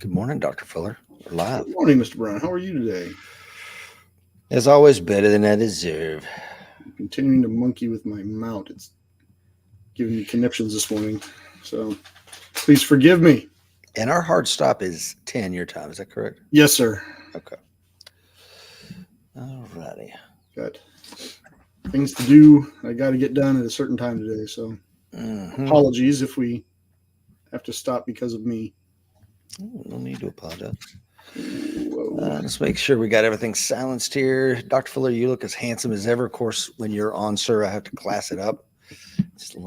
Good morning, Dr. Fuller. We're live. Good morning, Mr. Brown. How are you today? As always, better than I deserve. I'm continuing to monkey with my mount. It's giving me conniptions this morning. So please forgive me. And our hard stop is 10 your time. Is that correct? Yes, sir. Okay. All righty. Got things to do. I got to get done at a certain time today. So apologies if we have to stop because of me. No need to apologize. Let's make sure we got everything silenced here. Dr. Fuller, you look as handsome as ever. Of course, when you're on, sir, I have to class it up.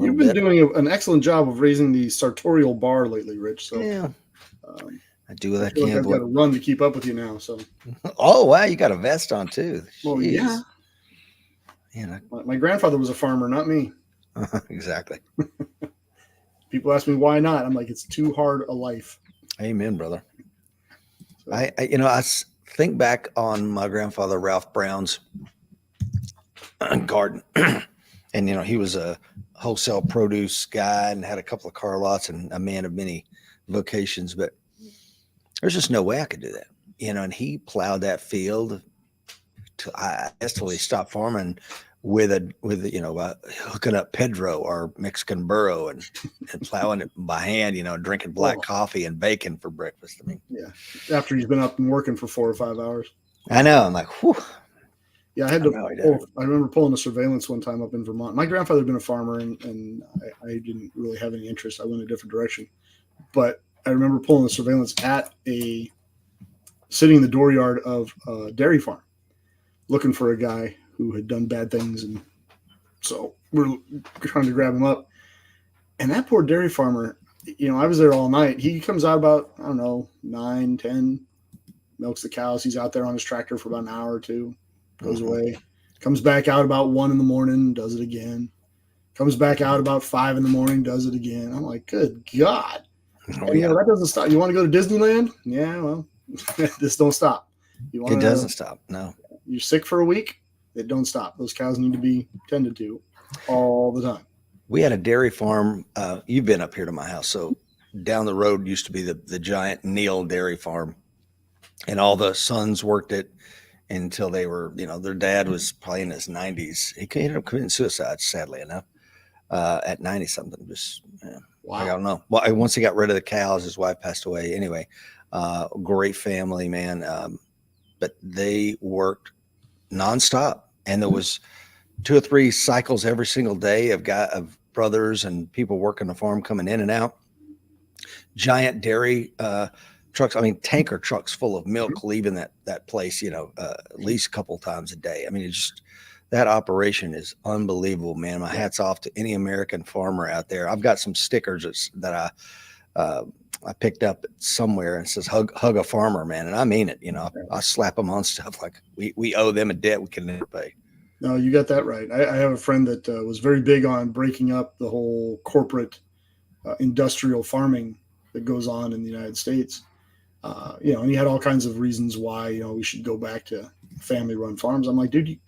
You've been doing an excellent job of raising the sartorial bar lately, Rich. So yeah, I do what I can. I've got to run to keep up with you now. So. Oh wow, you got a vest on too. Well, yeah. Yeah. My grandfather was a farmer, not me. Exactly. People ask me why not. I'm like, it's too hard a life. Amen, brother. So. I think back on my grandfather Ralph Brown's garden, and he was a wholesale produce guy and had a couple of car lots and a man of many vocations, but there's just no way I could do that. And he plowed that field till he stopped farming with hooking up Pedro or Mexican burro and plowing it by hand, drinking black coffee and bacon for breakfast. I mean, yeah. After he's been up and working for 4 or 5 hours. I know. I'm like, whew. Yeah, I remember pulling a surveillance one time up in Vermont. My grandfather had been a farmer, and I didn't really have any interest. I went a different direction. But I remember pulling a surveillance sitting in the dooryard of a dairy farm, looking for a guy who had done bad things. And so we're trying to grab him up. And that poor dairy farmer, I was there all night. He comes out about, 9, 10, milks the cows. He's out there on his tractor for about an hour or two. Goes away, comes back out about 1 a.m, does it again, comes back out about 5 a.m, does it again. I'm like, good God. That doesn't stop. You want to go to Disneyland? Yeah, well, this don't stop. It doesn't stop. No. You're sick for a week? It don't stop. Those cows need to be tended to all the time. We had a dairy farm. You've been up here to my house. So down the road used to be the giant Neal dairy farm. And all the sons worked it until they were, their dad was probably in his 90s. He ended up committing suicide, sadly enough, at 90 something. Just, wow. I don't know. Well, once he got rid of the cows, his wife passed away. Anyway, great family, man. But they worked nonstop, and there was 2 or 3 cycles every single day of brothers and people working the farm coming in and out. Giant dairy trucks, tanker trucks full of milk leaving that place, at least a couple times a day. It's just, that operation is unbelievable, man. My hat's off to any American farmer out there. I've got some stickers that I picked up somewhere, and it says hug a farmer, man. And I mean it, I slap them on stuff like we owe them a debt we can never pay. No, you got that right. I have a friend that was very big on breaking up the whole corporate industrial farming that goes on in the United States. And he had all kinds of reasons why, we should go back to family-run farms. I'm like, dude,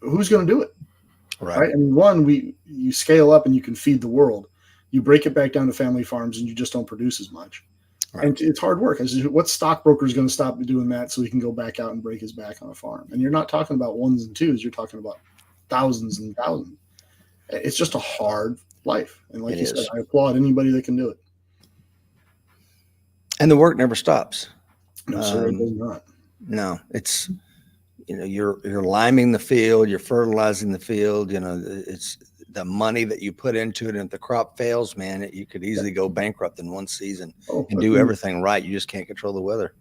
who's going to do it? Right? One, you scale up and you can feed the world. You break it back down to family farms and you just don't produce as much. Right. And it's hard work. What stockbroker is going to stop doing that so he can go back out and break his back on a farm? And you're not talking about 1s and 2s. You're talking about thousands and thousands. It's just a hard life. And like you said, I applaud anybody that can do it. And the work never stops. No, sir, it does not. No, it's, you're liming the field, you're fertilizing the field. It's the money that you put into it. And if the crop fails, man, you could easily go bankrupt in one season and do everything right. You just can't control the weather.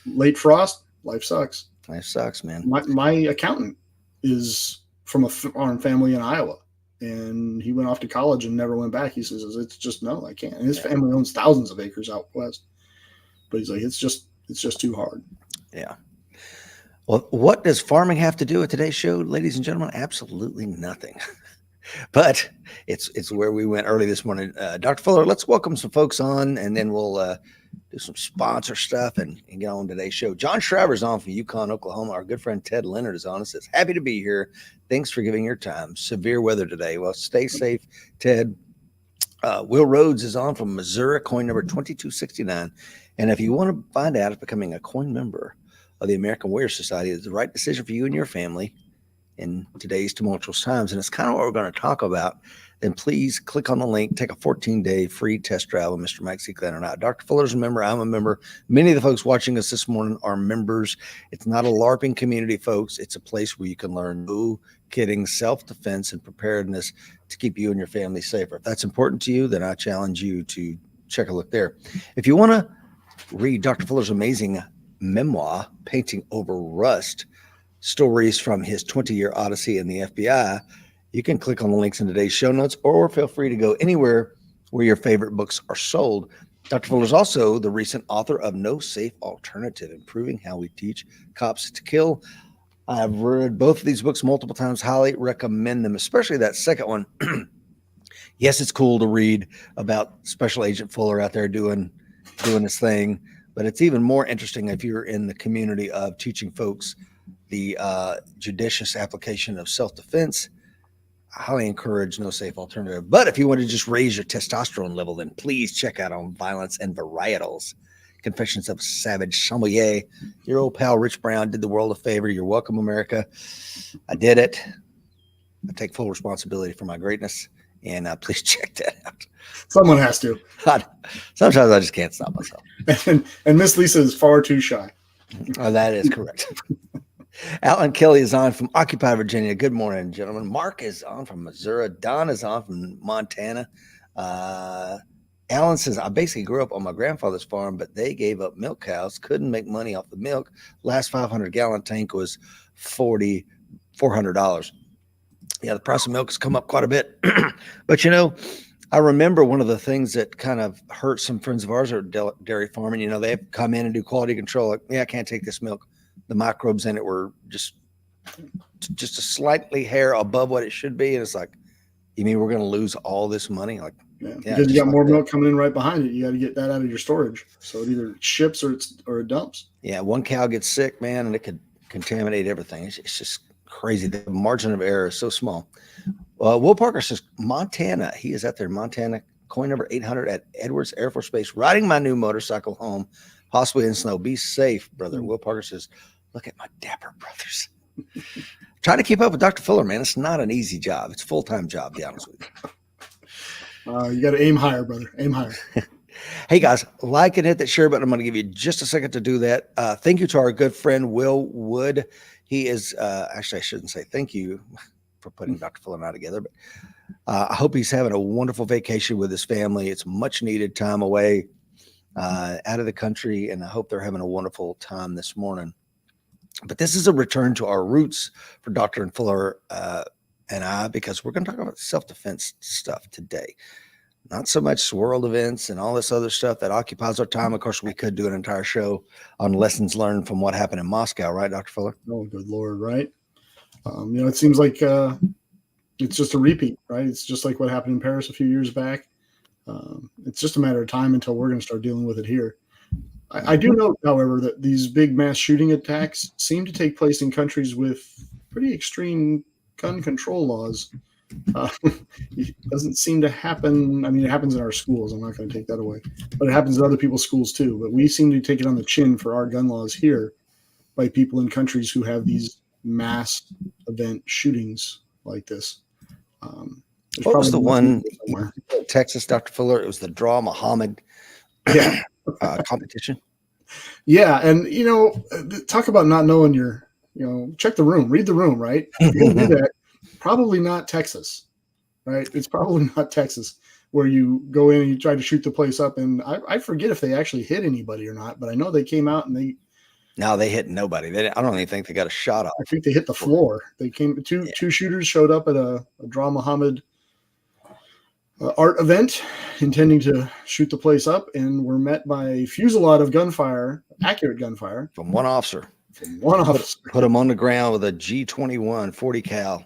Late frost, life sucks. Life sucks, man. My accountant is from a farm family in Iowa, and he went off to college and never went back. He says, it's just, no, I can't. And his family owns thousands of acres out west. But he's like, it's just too hard. Yeah. Well, what does farming have to do with today's show, ladies and gentlemen? Absolutely nothing. But it's where we went early this morning. Dr. Fuller, let's welcome some folks on, and then we'll do some sponsor stuff and get on today's show. John Shriver's on from Yukon, Oklahoma. Our good friend Ted Leonard is on. Says, happy to be here. Thanks for giving your time. Severe weather today. Well, stay safe, Ted. Will Rhodes is on from Missouri, coin number 2269. And if you want to find out if becoming a coin member of the American Warrior Society is the right decision for you and your family in today's tumultuous times, and it's kind of what we're going to talk about, then please click on the link, take a 14-day free test drive with Mr. Mike Seekland and I. Dr. Fuller's a member. I'm a member. Many of the folks watching us this morning are members. It's not a LARPing community, folks. It's a place where you can learn no kidding self-defense and preparedness to keep you and your family safer. If that's important to you, then I challenge you to check a look there. If you want to read Dr. Fuller's amazing memoir, Painting Over Rust, stories from his 20-year odyssey in the FBI, you can click on the links in today's show notes, or feel free to go anywhere where your favorite books are sold. Dr. Fuller is also the recent author of No Safe Alternative, Improving How We Teach Cops to Kill. I've read both of these books multiple times, highly recommend them, especially that second one. Yes, it's cool to read about Special Agent Fuller out there doing his thing, but it's even more interesting if you're in the community of teaching folks the judicious application of self-defense. I highly encourage No Safe Alternative. But if you want to just raise your testosterone level, then please check out On Violence and Varietals, Confessions of a Savage Sommelier. Your old pal Rich Brown did the world a favor. You're welcome, America. I did it. I take full responsibility for my greatness, and please check that out. Someone has to. Sometimes I just can't stop myself. And Miss Lisa is far too shy. Oh, that is correct. Alan Kelly is on from Occupy, Virginia. Good morning, gentlemen. Mark is on from Missouri. Don is on from Montana. Alan says, I basically grew up on my grandfather's farm, but they gave up milk cows, couldn't make money off the milk. Last 500-gallon tank was $400. Yeah, the price of milk has come up quite a bit. But, I remember one of the things that kind of hurt some friends of ours at dairy farming. They have come in and do quality control. Like, I can't take this milk. The microbes in it were just a slightly hair above what it should be. And it's like, you mean we're going to lose all this money? Like, yeah, because you got more milk coming in right behind it. You got to get that out of your storage. So it either ships or it dumps. Yeah. One cow gets sick, man, and it could contaminate everything. It's just crazy. The margin of error is so small. Will Parker says, Montana. He is out there in Montana, coin number 800 at Edwards Air Force Base, riding my new motorcycle home, possibly in snow. Be safe, brother. Mm-hmm. Will Parker says, look at my dapper brothers. Trying to keep up with Dr. Fuller, man. It's not an easy job. It's a full-time job, to be honest with you. You got to aim higher, brother. Aim higher. Hey, guys, like and hit that share button. I'm going to give you just a second to do that. Thank you to our good friend, Will Wood. He is, actually, I shouldn't say thank you for putting Dr. Fuller and I together, but I hope he's having a wonderful vacation with his family. It's much needed time away out of the country, and I hope they're having a wonderful time this morning. But this is a return to our roots for Dr. and Fuller and I, because we're going to talk about self-defense stuff today. Not so much world events and all this other stuff that occupies our time. Of course, we could do an entire show on lessons learned from what happened in Moscow, right, Dr. Fuller? Oh, good Lord, right? It seems like it's just a repeat, right? It's just like what happened in Paris a few years back. It's just a matter of time until we're going to start dealing with it here. I do note, however, that these big mass shooting attacks seem to take place in countries with pretty extreme gun control laws. It doesn't seem to happen. I mean, it happens in our schools. I'm not going to take that away. But it happens in other people's schools too. But we seem to take it on the chin for our gun laws here by people in countries who have these mass event shootings like this. What was the one in Texas, Dr. Fuller? It was the Draw Muhammad competition. Yeah. And, talk about not knowing your, check the room, read the room, right? If you're gonna do that, probably not Texas, right? It's probably not Texas where you go in and you try to shoot the place up. And I forget if they actually hit anybody or not, but I know they came out and they hit nobody. I don't even think they got a shot off. I think they hit the floor. They came, two shooters showed up at a Draw Muhammad art event intending to shoot the place up and were met by a fusillade of gunfire, accurate gunfire. From one officer. Put him on the ground with a G21 40 cal.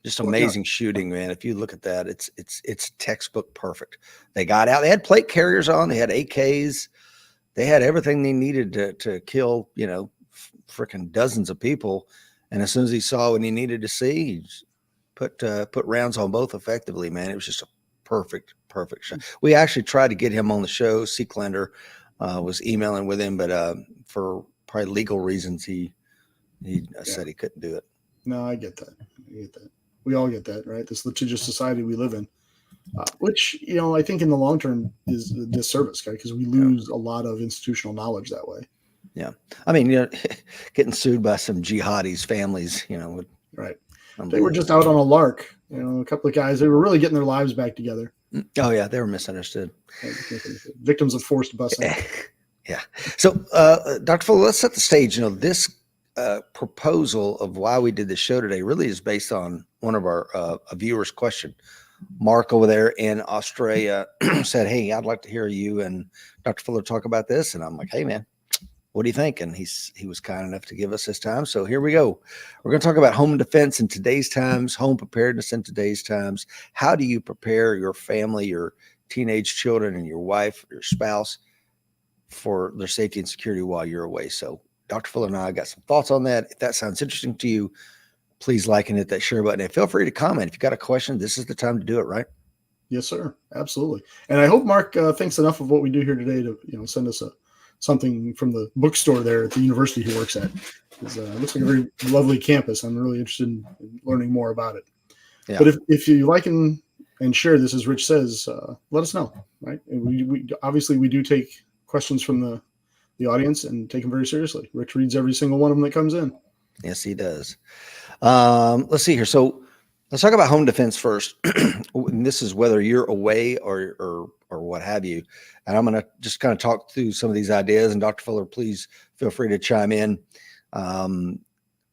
Just amazing shooting, man. If you look at that, it's textbook perfect. They got out. They had plate carriers on. They had AKs. They had everything they needed to kill, freaking dozens of people. And as soon as he saw what he needed to see, he just put rounds on both effectively, man. It was just a perfect shot. We actually tried to get him on the show. Seeklander was emailing with him, but for probably legal reasons, he said he couldn't do it. No, I get that. We all get that, right? This litigious society we live in, which, I think in the long term is a disservice, right? Because we lose a lot of institutional knowledge that way. Yeah. I mean, getting sued by some jihadis' families, right. They were just out on a lark, a couple of guys, they were really getting their lives back together. Oh yeah. They were misunderstood. Victims of forced busing. Yeah. So, Dr. Fuller, let's set the stage. This proposal of why we did the show today really is based on one of our a viewer's question. Mark over there in Australia said, "Hey, I'd like to hear you and Dr. Fuller talk about this." And I'm like, "Hey, man, what do you think?" And he was kind enough to give us his time. So here we go. We're going to talk about home defense in today's times, home preparedness in today's times. How do you prepare your family, your teenage children, and your wife, your spouse for their safety and security while you're away? So Dr. Fuller and I got some thoughts on that. If that sounds interesting to you, please like and hit that share button. And feel free to comment. If you got a question, this is the time to do it, right? Yes, sir. Absolutely. And I hope Mark thinks enough of what we do here today to send us something from the bookstore there at the university he works at. It looks like a very lovely campus. I'm really interested in learning more about it. Yeah. But if you like and share this, as Rich says, let us know, right? And we obviously we do take questions from the audience and take them very seriously. Rich reads every single one of them that comes in. Yes, he does. Let's see here. So let's talk about home defense first. And this is whether you're away or what have you. And I'm going to just kind of talk through some of these ideas. And Dr. Fuller, please feel free to chime in. Home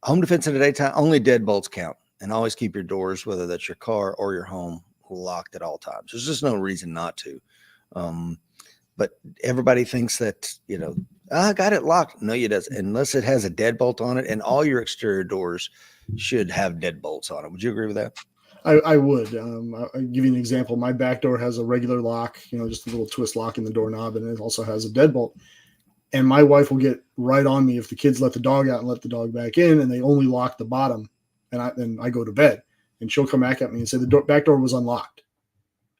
defense in the daytime, only deadbolts count. And always keep your doors, whether that's your car or your home, locked at all times. There's just no reason not to. But everybody thinks that, I got it locked. No, it doesn't. Unless it has a deadbolt on it, and all your exterior doors should have deadbolts on it. Would you agree with that? I would. I'll give you an example. My back door has a regular lock, just a little twist lock in the doorknob, and it also has a deadbolt. And my wife will get right on me if the kids let the dog out and let the dog back in, and they only lock the bottom, and then I go to bed, and she'll come back at me and say the back door was unlocked.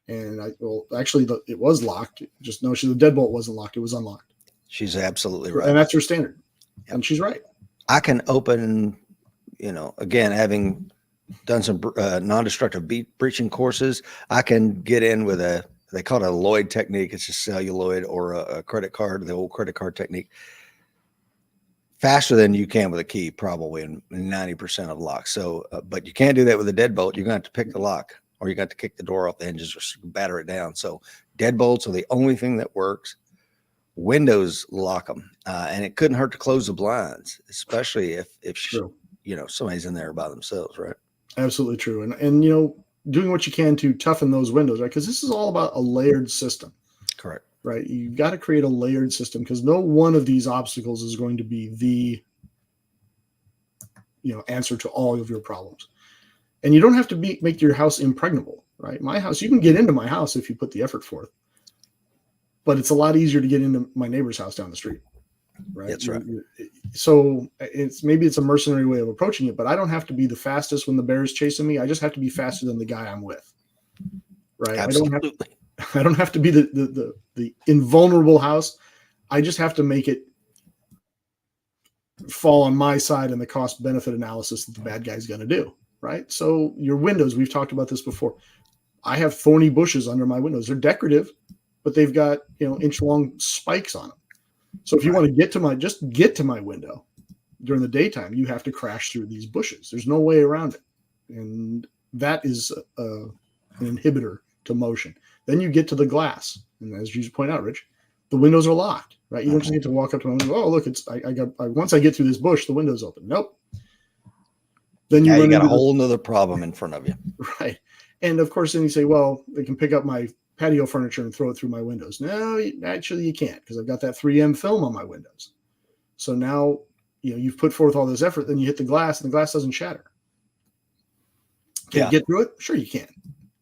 And actually, it was locked. Just know the deadbolt wasn't locked. It was unlocked. She's absolutely right. And that's her standard. Yep. And she's right. I can open, again, having done some non-destructive breaching courses, I can get in with they call it a Lloyd technique. It's just celluloid or a credit card, the old credit card technique, faster than you can with a key, probably in 90% of locks. So, but you can't do that with a deadbolt. You're going to have to pick the lock, or you got to kick the door off the hinges or batter it down. So deadbolts are the only thing that works. Windows lock them, and it couldn't hurt to close the blinds, especially if somebody's in there by themselves, right? Absolutely true. And doing what you can to toughen those windows, right? Because this is all about a layered system. Correct. Right. You've got to create a layered system, because no one of these obstacles is going to be the answer to all of your problems. And you don't have to make your house impregnable, right? My house, you can get into my house if you put the effort forth. But it's a lot easier to get into my neighbor's house down the street, right? That's right. So maybe it's a mercenary way of approaching it, but I don't have to be the fastest when the bear is chasing me. I just have to be faster than the guy I'm with, right? Absolutely. I don't have to be the invulnerable house. I just have to make it fall on my side in the cost benefit analysis that the bad guy's going to do, right? So your windows, we've talked about this before. I have thorny bushes under my windows. They're decorative, but they've got, inch-long spikes on them. So if you want to get to my window during the daytime, you have to crash through these bushes. There's no way around it. And that is an inhibitor to motion. Then you get to the glass. And as you point out, Rich, the windows are locked, right? You don't just get to walk up to my window. Oh, look, once I get through this bush, the window's open. Nope. Then you got a whole nother problem in front of you. Right. And of course, then you say, well, they can pick up my patio furniture and throw it through my windows. No, actually you can't, because I've got that 3M film on my windows. So now, you've put forth all this effort, then you hit the glass and the glass doesn't shatter. Can you get through it? Sure you can.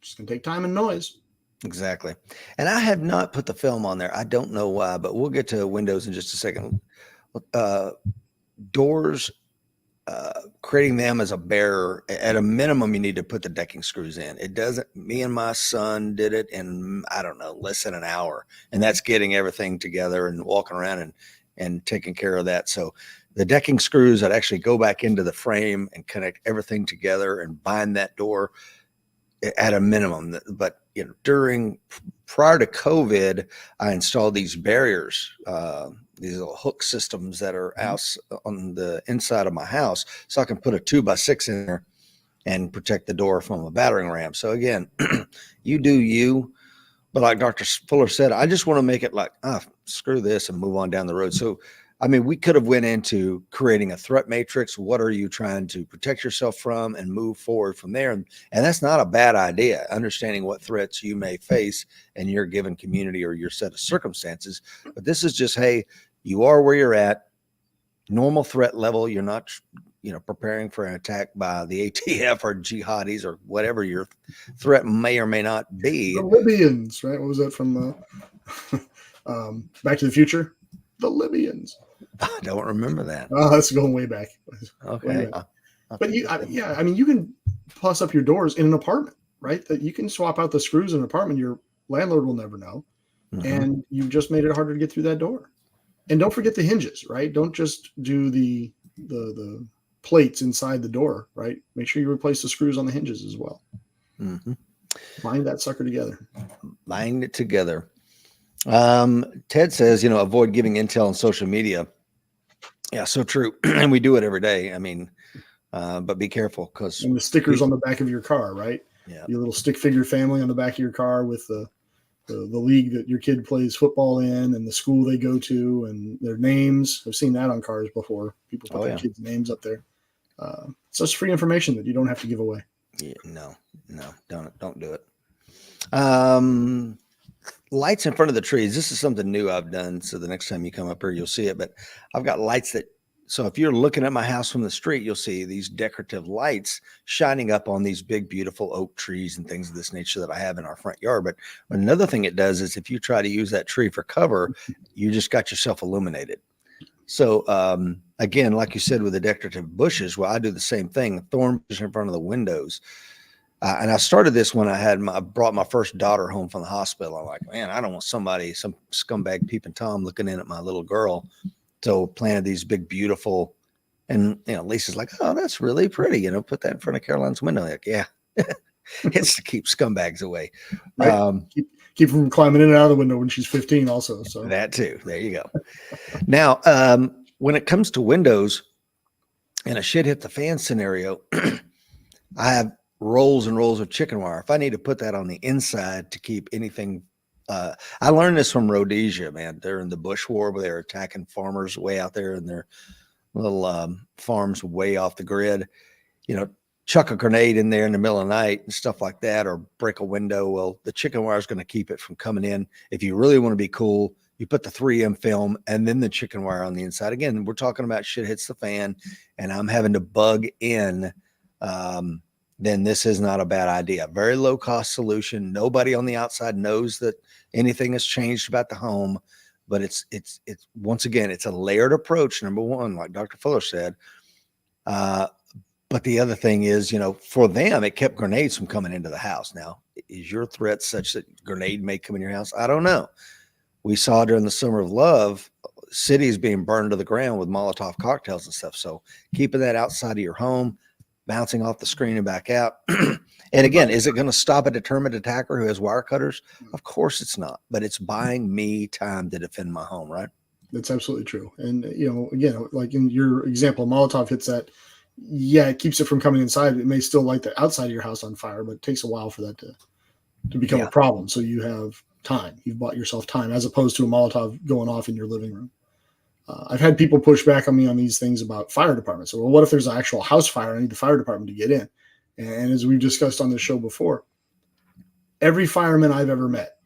Just going to take time and noise. Exactly. And I have not put the film on there. I don't know why, but we'll get to windows in just a second. Doors, creating them as a bearer. At a minimum, you need to put the decking screws in. It doesn't, me and my son did it in, I don't know, less than an hour. And that's getting everything together and walking around and taking care of that. So the decking screws that actually go back into the frame and connect everything together and bind that door at a minimum. But prior to COVID, I installed these barriers, these little hook systems that are out on the inside of my house, so I can put a 2x6 in there and protect the door from a battering ram. So again, you do you, but like Dr. Fuller said, I just want to make it like, screw this and move on down the road. So, I mean, we could have went into creating a threat matrix. What are you trying to protect yourself from, and move forward from there? And that's not a bad idea, understanding what threats you may face in your given community or your set of circumstances. But this is just, hey, you are where you're at, normal threat level. You're not, preparing for an attack by the ATF or jihadis or whatever your threat may or may not be. The Libyans, right? What was that from Back to the Future? The Libyans. I don't remember that. Oh, that's going way back. Okay. Way back. But you can plus up your doors in an apartment, right? That you can swap out the screws in an apartment. Your landlord will never know. Mm-hmm. And you've just made it harder to get through that door. And don't forget the hinges, right? Don't just do the plates inside the door, right? Make sure you replace the screws on the hinges as well. Mm-hmm. Bind that sucker together. Bind it together. Ted says, avoid giving intel on social media. Yeah, so true. And we do it every day. I mean, but be careful, because and the stickers on the back of your car, right? Yeah. Your little stick figure family on the back of your car with the league that your kid plays football in and the school they go to and their names. I've seen that on cars before. People put their kids' names up there. So it's free information that you don't have to give away. Yeah, no, don't do it. Lights in front of the trees. This is something new I've done. So the next time you come up here, you'll see it. But I've got lights so if you're looking at my house from the street, you'll see these decorative lights shining up on these big, beautiful oak trees and things of this nature that I have in our front yard. But another thing it does is if you try to use that tree for cover, you just got yourself illuminated. So again, like you said, with the decorative bushes, well, I do the same thing. Thorn bushes in front of the windows. And I started this when I brought my first daughter home from the hospital. I'm like, man, I don't want some scumbag peeping Tom looking in at my little girl. So planted these big, beautiful, and Lisa's like, oh, that's really pretty. Put that in front of Caroline's window. Like, yeah, it's to keep scumbags away. Right. Keep from climbing in and out of the window when she's 15 also. So that too. There you go. Now, when it comes to windows and a shit hit the fan scenario, I have rolls and rolls of chicken wire. If I need to put that on the inside to keep anything, I learned this from Rhodesia, man. They're in the Bush War where they're attacking farmers way out there in their little farms way off the grid. Chuck a grenade in there in the middle of the night and stuff like that, or break a window. Well, the chicken wire is going to keep it from coming in. If you really want to be cool, you put the 3M film and then the chicken wire on the inside. Again, we're talking about shit hits the fan and I'm having to bug in, then this is not a bad idea. Very low cost solution. Nobody on the outside knows that anything has changed about the home, but it's once again, it's a layered approach. Number one, like Dr. Fuller said, but the other thing is, for them, it kept grenades from coming into the house. Now, is your threat such that grenade may come in your house? I don't know. We saw during the Summer of Love, cities being burned to the ground with Molotov cocktails and stuff. So keeping that outside of your home, bouncing off the screen and back out. And again, is it going to stop a determined attacker who has wire cutters? Of course it's not, but it's buying me time to defend my home, right? That's absolutely true. And, again, like in your example, Molotov hits that. Yeah, it keeps it from coming inside. It may still light the outside of your house on fire, but it takes a while for that to become a problem. So you have time. You've bought yourself time as opposed to a Molotov going off in your living room. I've had people push back on me on these things about fire departments. So, well, what if there's an actual house fire? I need the fire department to get in. And as we've discussed on this show before, every fireman I've ever met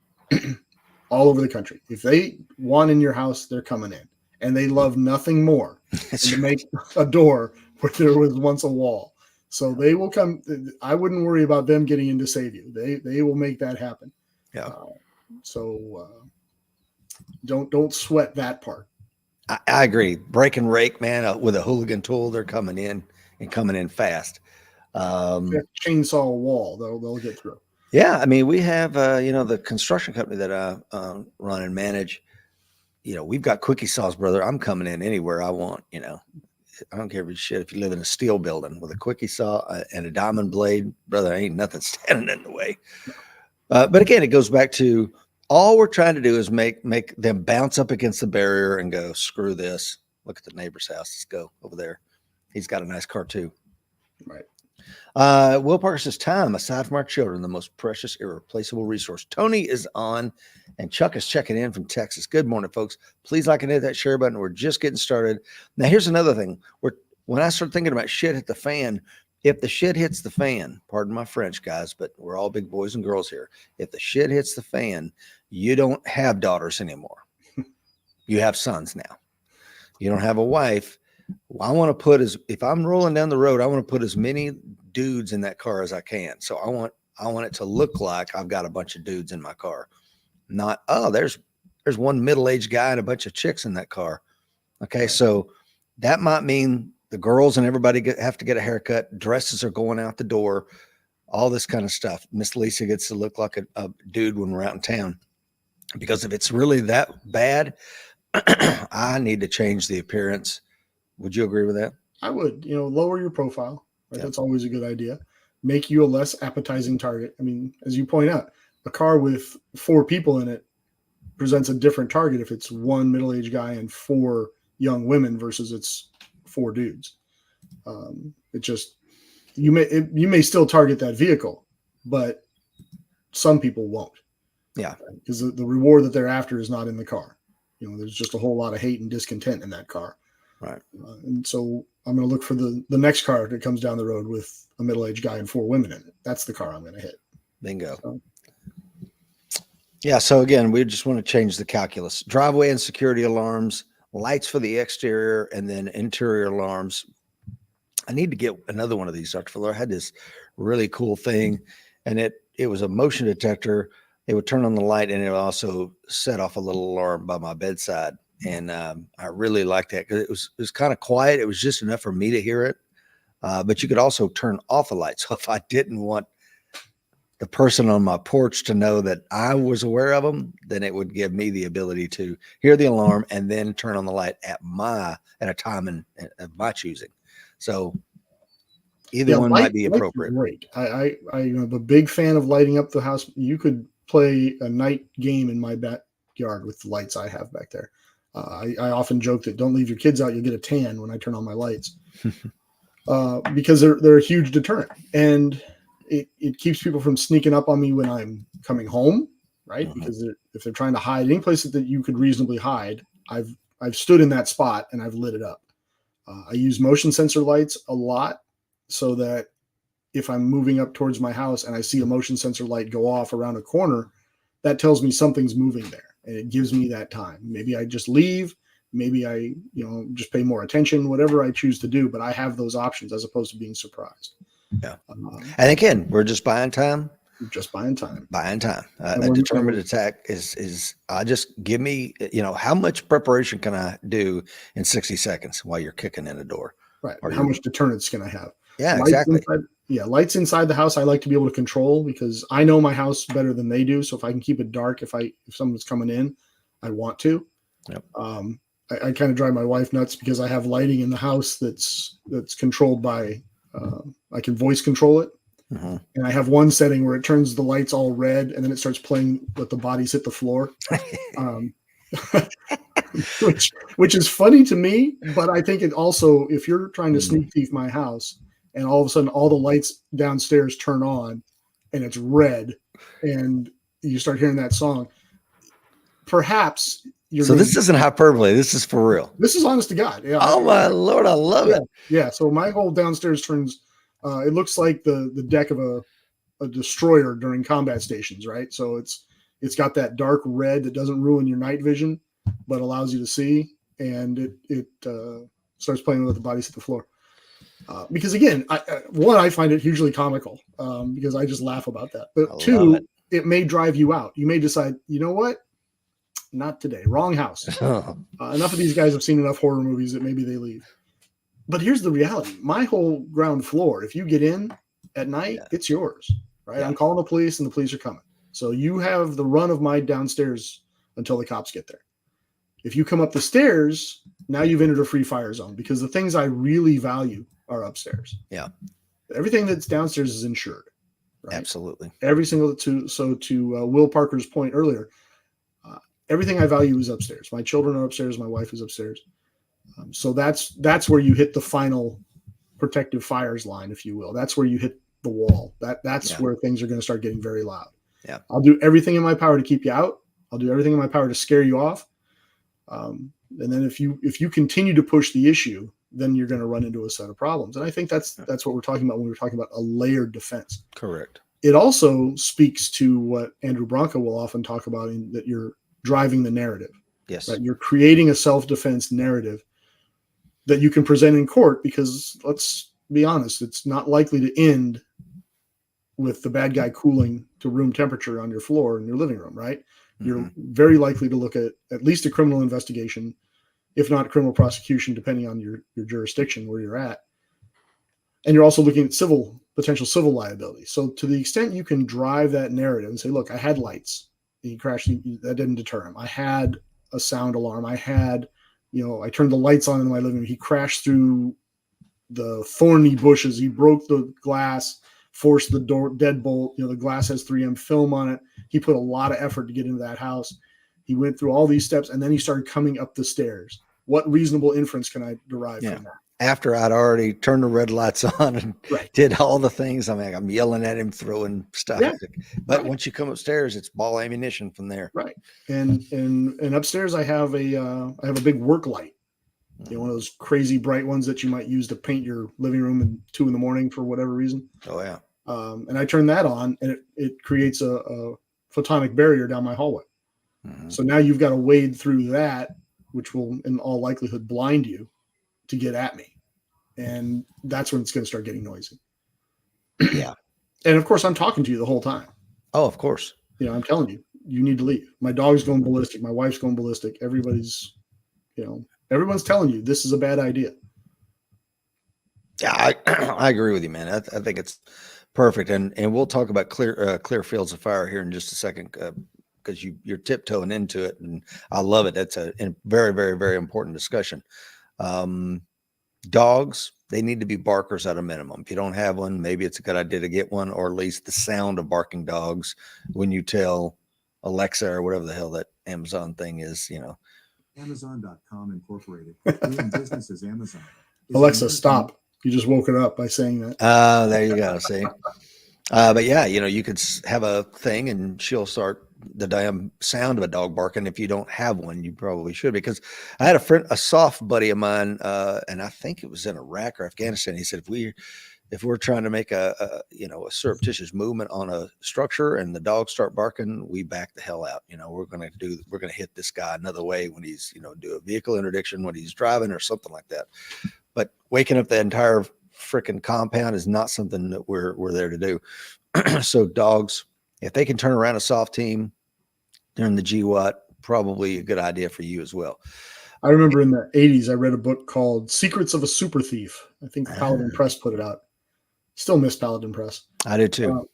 all over the country, if they want in your house, they're coming in. And they love nothing more than to make a door where there was once a wall. So they will come. I wouldn't worry about them getting in to save you. They will make that happen. Yeah. Don't sweat that part. I agree. Break and rake, man, with a hooligan tool, they're coming in. and coming in fast. Chainsaw a wall, they'll get through. Yeah, I mean, we have the construction company that I run and manage. We've got quickie saws, brother. I'm coming in anywhere I want. I don't care if you live in a steel building with a quickie saw and a diamond blade, brother. Ain't nothing standing in the way. But again, it goes back to all we're trying to do is make them bounce up against the barrier and go, screw this. Look at the neighbor's house. Let's go over there. He's got a nice car too. Right. Will Parker says, time aside from our children, the most precious, irreplaceable resource. Tony is on, and Chuck is checking in from Texas. Good morning, folks. Please like and hit that share button. We're just getting started. Now, here's another thing. When I start thinking about shit hit the fan, if the shit hits the fan, pardon my French, guys, but we're all big boys and girls here. If the shit hits the fan, you don't have daughters anymore. You have sons now. You don't have a wife. I want to if I'm rolling down the road, I want to put as many dudes in that car as I can. So I want it to look like I've got a bunch of dudes in my car. Not, there's one middle-aged guy and a bunch of chicks in that car. Okay. Right. So that might mean the girls and everybody have to get a haircut. Dresses are going out the door, all this kind of stuff. Miss Lisa gets to look like a dude when we're out in town, because if it's really that bad, I need to change the appearance. Would you agree with that? I would, lower your profile. Right? Yep. That's always a good idea. Make you a less appetizing target. I mean, as you point out, a car with 4 people in it presents a different target if it's one middle-aged guy and 4 young women versus it's 4 dudes. It just, you may still target that vehicle, but some people won't. Yeah. Because the reward that they're after is not in the car. There's just a whole lot of hate and discontent in that car. Right. And so I'm going to look for the next car that comes down the road with a middle-aged guy and 4 women in it. That's the car I'm going to hit. Bingo. Yeah. So again, we just want to change the calculus. Driveway and security alarms, lights for the exterior, and then interior alarms. I need to get another one of these, Dr. Fuller. I had this really cool thing, and it was a motion detector. It would turn on the light, and it would also set off a little alarm by my bedside. And I really liked that because it was kind of quiet. It was just enough for me to hear it. But you could also turn off the light. So if I didn't want the person on my porch to know that I was aware of them, then it would give me the ability to hear the alarm and then turn on the light at a time of my choosing. So either one might be appropriate. Great. I am a big fan of lighting up the house. You could play a night game in my backyard with the lights I have back there. I often joke that don't leave your kids out. You'll get a tan when I turn on my lights because they're a huge deterrent, and it keeps people from sneaking up on me when I'm coming home, right? Mm-hmm. Because if they're trying to hide any place that you could reasonably hide, I've stood in that spot and I've lit it up. I use motion sensor lights a lot so that if I'm moving up towards my house and I see a motion sensor light go off around a corner, that tells me something's moving there. And it gives me that time. Maybe I just leave. Maybe I, just pay more attention, whatever I choose to do. But I have those options as opposed to being surprised. Yeah. And again, we're just buying time. Just buying time. Buying time. A determined attack is I just give me, how much preparation can I do in 60 seconds while you're kicking in a door? Right. Or how much deterrence can I have? Yeah, exactly. Lights inside the house I like to be able to control because I know my house better than they do. So if I can keep it dark, if someone's coming in, I want to. Yep. I kind of drive my wife nuts because I have lighting in the house that's controlled by I can voice control it. Mm-hmm. And I have one setting where it turns the lights all red and then it starts playing let the bodies hit the floor. Which is funny to me, but I think it also, if you're trying to sneak thief my house and all of a sudden all the lights downstairs turn on and it's red and you start hearing that song, perhaps this isn't hyperbole. This is for real. This is honest to God. Yeah. Oh my Lord. I love it. Yeah. So my whole downstairs turns, it looks like the deck of a destroyer during combat stations, right? So it's got that dark red that doesn't ruin your night vision, but allows you to see. And it starts playing with the bodies at the floor. Because again, I find it hugely comical because I just laugh about that. But 2, it may drive you out. You may decide, you know what? Not today. Wrong house. Enough of these guys have seen enough horror movies that maybe they leave. But here's the reality. My whole ground floor, if you get in at night, Yeah. it's yours, right? Yeah. I'm calling the police and the police are coming. So you have the run of my downstairs until the cops get there. If you come up the stairs, now you've entered a free fire zone because the things I really value are upstairs. Yeah. Everything that's downstairs is insured, right? Absolutely. Every single to Will Parker's point earlier, everything I value is upstairs. My children are upstairs. My wife is upstairs. So that's where you hit the final protective fires line, if you will. That's where you hit the wall. That's where things are going to start getting very loud. Yeah. I'll do everything in my power to keep you out. I'll do everything in my power to scare you off. And then if you continue to push the issue, then you're going to run into a set of problems. And I think that's what we're talking about when we're talking about a layered defense. Correct. It also speaks to what Andrew Branca will often talk about, in that you're driving the narrative. Yes. Right? You're creating a self-defense narrative that you can present in court, because let's be honest, it's not likely to end with the bad guy cooling to room temperature on your floor in your living room, right? Mm-hmm. You're very likely to look at least a criminal investigation, if not criminal prosecution, depending on your jurisdiction where you're at. And you're also looking at potential civil liability. So to the extent you can drive that narrative and say, look, I had lights, he crashed, that didn't deter him. I had a sound alarm. I had, I turned the lights on in my living room. He crashed through the thorny bushes. He broke the glass, forced the door deadbolt. The glass has 3M film on it. He put a lot of effort to get into that house. He went through all these steps, and then he started coming up the stairs. What reasonable inference can I derive from that? After I'd already turned the red lights on and did all the things, I'm yelling at him, throwing stuff. Yeah. But once you come upstairs, it's ball ammunition from there. Right. And upstairs I have a big work light. One of those crazy bright ones that you might use to paint your living room at 2 a.m. for whatever reason. Oh yeah. And I turn that on, and it creates a photonic barrier down my hallway. Mm-hmm. So now you've got to wade through that, which will in all likelihood blind you to get at me. And that's when it's going to start getting noisy. Yeah. And of course I'm talking to you the whole time. Oh, of course. I'm telling you, you need to leave. My dog's going ballistic. My wife's going ballistic. Everybody's, everyone's telling you this is a bad idea. Yeah, I agree with you, man. I think it's perfect. And we'll talk about clear fields of fire here in just a second, because you're tiptoeing into it, and I love it. That's a very, very, very important discussion. Dogs, they need to be barkers at a minimum. If you don't have one, maybe it's a good idea to get one, or at least the sound of barking dogs when you tell Alexa or whatever the hell that Amazon thing is, Amazon.com Incorporated, doing business as Amazon. Alexa, stop. You just woke it up by saying that. There you go. See? But yeah, you could have a thing and she'll start the damn sound of a dog barking. If you don't have one, you probably should, because I had a soft buddy of mine, and I think it was in Iraq or Afghanistan. He said, if we're trying to make a surreptitious movement on a structure and the dogs start barking, we back the hell out. We're going to hit this guy another way when he's, do a vehicle interdiction when he's driving or something like that. But waking up the entire freaking compound is not something that we're there to do. So dogs, if they can turn around a soft team during the GWAT, probably a good idea for you as well. I remember in the 80s, I read a book called Secrets of a Super Thief. I think Paladin Press put it out. Still miss Paladin Press. I do too.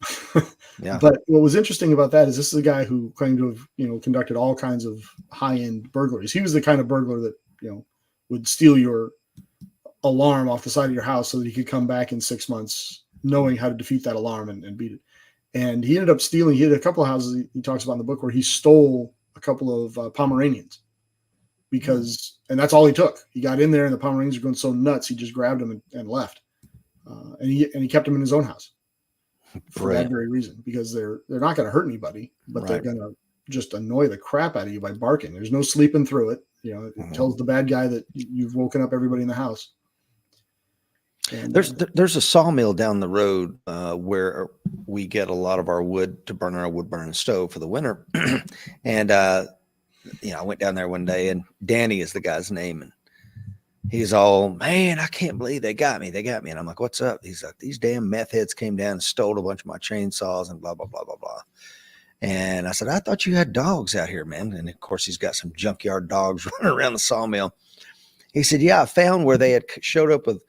Yeah. But what was interesting about that is this is a guy who claimed to have, conducted all kinds of high-end burglaries. He was the kind of burglar that, would steal your alarm off the side of your house so that he could come back in 6 months knowing how to defeat that alarm and beat it. And he ended up stealing. He had a couple of houses he talks about in the book where he stole a couple of Pomeranians, and that's all he took. He got in there and the Pomeranians were going so nuts, he just grabbed them and left. And he kept them in his own house for that very reason, because they're not going to hurt anybody, but they're going to just annoy the crap out of you by barking. There's no sleeping through it. It tells the bad guy that you've woken up everybody in the house. And, there's a sawmill down the road where we get a lot of our wood to burn our wood burning stove for the winter. And, I went down there one day, and Danny is the guy's name. And he's all, man, I can't believe they got me. And I'm like, what's up? He's like, these damn meth heads came down and stole a bunch of my chainsaws and blah, blah, blah, blah, blah. And I said, I thought you had dogs out here, man. And of course, he's got some junkyard dogs running around the sawmill. He said, yeah, I found where they had showed up with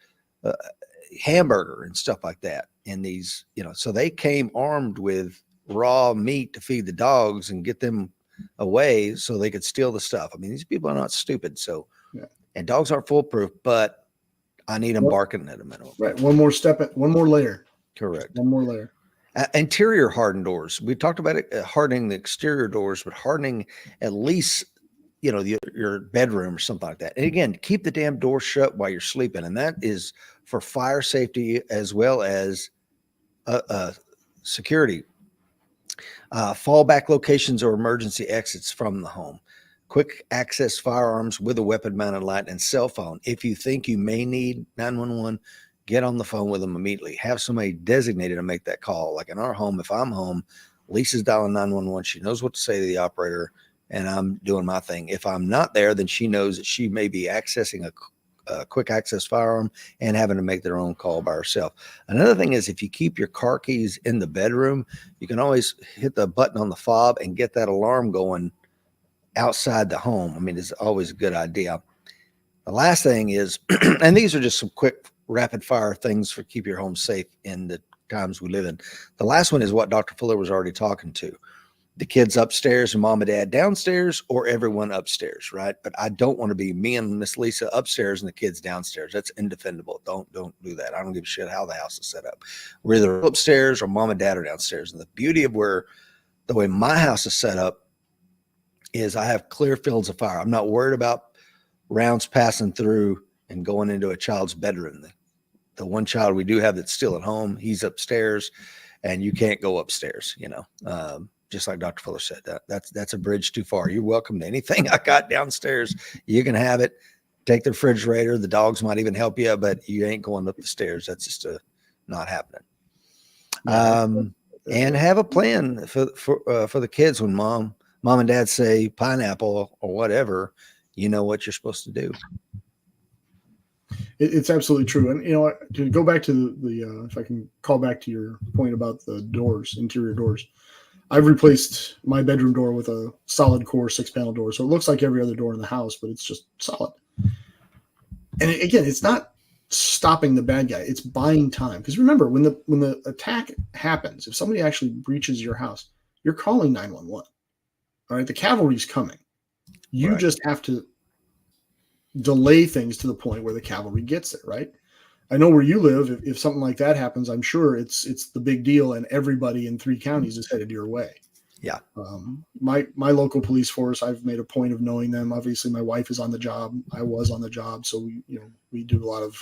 hamburger and stuff like that. And these, so they came armed with raw meat to feed the dogs and get them away so they could steal the stuff. I mean, these people are not stupid. So, Yeah. and dogs aren't foolproof, but I need them Well, barking at a minimum. Right. One more layer. Correct. One more layer. Interior hardened doors. We talked about it, hardening the exterior doors, but hardening at least, your bedroom or something like that. And again, keep the damn door shut while you're sleeping. And that is for fire safety as well as security. Fallback locations or emergency exits from the home. Quick access firearms with a weapon mounted light and cell phone. If you think you may need 911, get on the phone with them immediately. Have somebody designated to make that call. Like in our home, if I'm home, Lisa's dialing 911. She knows what to say to the operator, and I'm doing my thing. If I'm not there, then she knows that she may be accessing a quick access firearm and having to make their own call by herself. Another thing is if you keep your car keys in the bedroom, you can always hit the button on the fob and get that alarm going outside the home. I mean, it's always a good idea. The last thing is, and these are just some quick rapid fire things for keep your home safe in the times we live in. The last one is what Dr. Fuller was already talking to. The kids upstairs and mom and dad downstairs, or everyone upstairs, right? But I don't want to be me and Miss Lisa upstairs and the kids downstairs. That's indefendable. Don't do that. I don't give a shit how the house is set up. We're either upstairs or mom and dad are downstairs. And the beauty of the way my house is set up is I have clear fields of fire. I'm not worried about rounds passing through and going into a child's bedroom. The one child we do have that's still at home, he's upstairs, and you can't go upstairs, just like Dr. Fuller said. That's a bridge too far. You're welcome to anything I got downstairs. You can have it. Take the refrigerator. The dogs might even help you, but you ain't going up the stairs. That's just not happening. And have a plan for the kids when mom and dad say pineapple or whatever, you know what you're supposed to do. It's absolutely true. And, to go back to the if I can call back to your point about the doors, interior doors, I've replaced my bedroom door with a solid core 6-panel door. So it looks like every other door in the house, but it's just solid. And again, it's not stopping the bad guy. It's buying time. Because remember, when the attack happens, if somebody actually breaches your house, you're calling 911. All right, the cavalry's coming. You just have to delay things to the point where the cavalry gets there, right? I know where you live. If something like that happens, I'm sure it's the big deal, and everybody in 3 counties is headed your way. Yeah. My local police force, I've made a point of knowing them. Obviously, my wife is on the job. I was on the job, so we do a lot of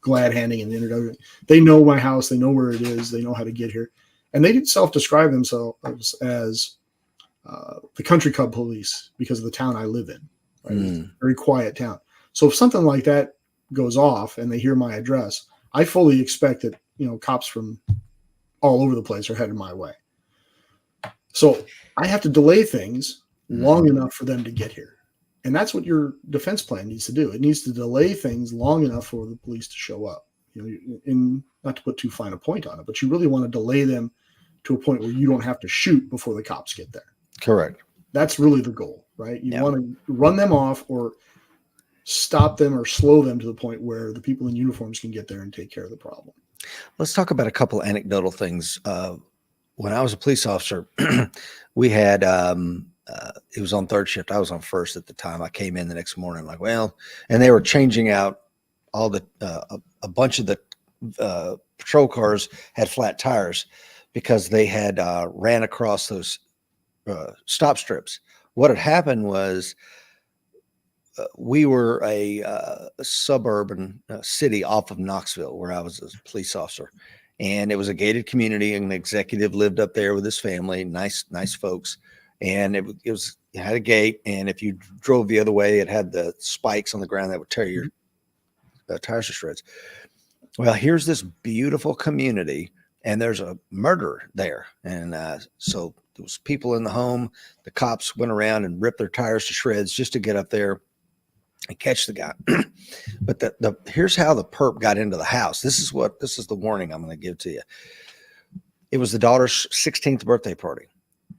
glad handing and introduction. They know my house. They know where it is. They know how to get here, and they did self-describe themselves as the country club police because of the town I live in. Right? It's a very quiet town. So if something like that goes off and they hear my address, I fully expect that, cops from all over the place are headed my way. So I have to delay things long enough for them to get here. And that's what your defense plan needs to do. It needs to delay things long enough for the police to show up. In not to put too fine a point on it, but you really want to delay them to a point where you don't have to shoot before the cops get there. Correct. That's really the goal, right? You want to run them off or stop them or slow them to the point where the people in uniforms can get there and take care of the problem. Let's talk about a couple of anecdotal things. When I was a police officer, we had, it was on third shift. I was on first at the time. I came in the next morning and they were changing out all the, a bunch of the patrol cars had flat tires because they had ran across those stop strips. What had happened was, we were a suburban city off of Knoxville where I was a police officer, and it was a gated community. An executive lived up there with his family, nice folks. And it had a gate. And if you drove the other way, it had the spikes on the ground that would tear your tires to shreds. Well, here's this beautiful community and there's a murder there. And so there was people in the home. The cops went around and ripped their tires to shreds just to get up there and catch the guy. But here's how the perp got into the house. This is the warning I'm going to give to you. It was the daughter's 16th birthday party.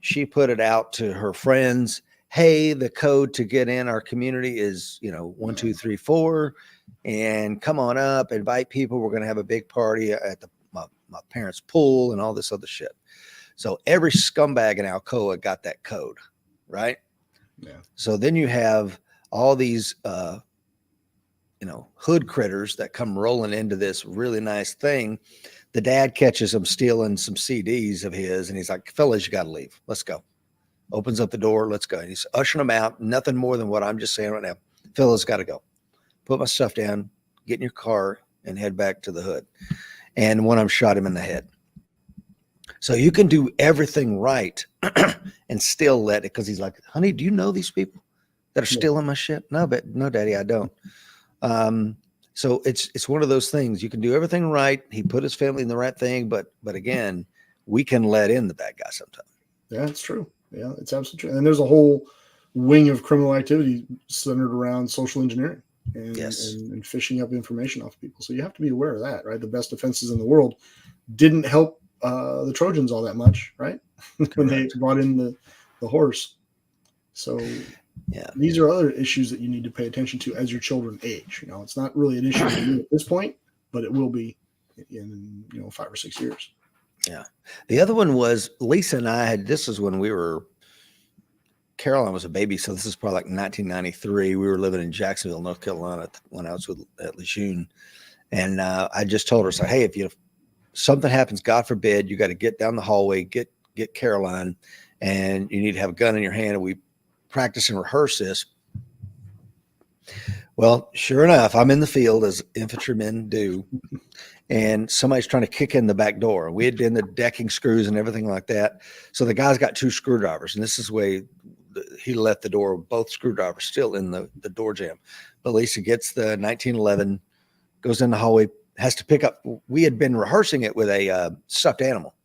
She put it out to her friends hey, the code to get in our community is, 1, 2, 3, 4, and come on up, invite people. We're going to have a big party at my parents' pool and all this other shit. So every scumbag in Alcoa got that code, right? Yeah. So then you have all these, hood critters that come rolling into this really nice thing. The dad catches them stealing some CDs of his, and he's like, fellas, you got to leave. Let's go. Opens up the door. Let's go. And he's ushering them out. Nothing more than what I'm just saying right now. Fellas, got to go. Put my stuff down, get in your car, and head back to the hood. And one of them shot him in the head. So you can do everything right and still let it, because he's like, honey, do you know these people that are stealing my shit? No, daddy, I don't. So it's one of those things. You can do everything right. He put his family in the right thing, but again, we can let in the bad guy sometimes. Yeah, it's true. Yeah, it's absolutely true. And there's a whole wing of criminal activity centered around social engineering and fishing up information off people. So you have to be aware of that, right? The best defenses in the world didn't help the Trojans all that much, right? When they brought in the horse. So these are other issues that you need to pay attention to as your children age. It's not really an issue for you at this point, but it will be in 5 or 6 years. Yeah. The other one was Lisa and I this is when Caroline was a baby. So this is probably like 1993. We were living in Jacksonville, North Carolina when I was at Lejeune. And I just told her, so, hey, if something happens, God forbid, you got to get down the hallway, get Caroline, and you need to have a gun in your hand. And we practice and rehearse this. Well, sure enough, I'm in the field as infantrymen do, and somebody's trying to kick in the back door. We had done the decking screws and everything like that. So the guy's got 2 screwdrivers, and this is where he left the door, both screwdrivers still in the door jamb. But Lisa gets the 1911, goes in the hallway, has to pick up. We had been rehearsing it with a stuffed animal,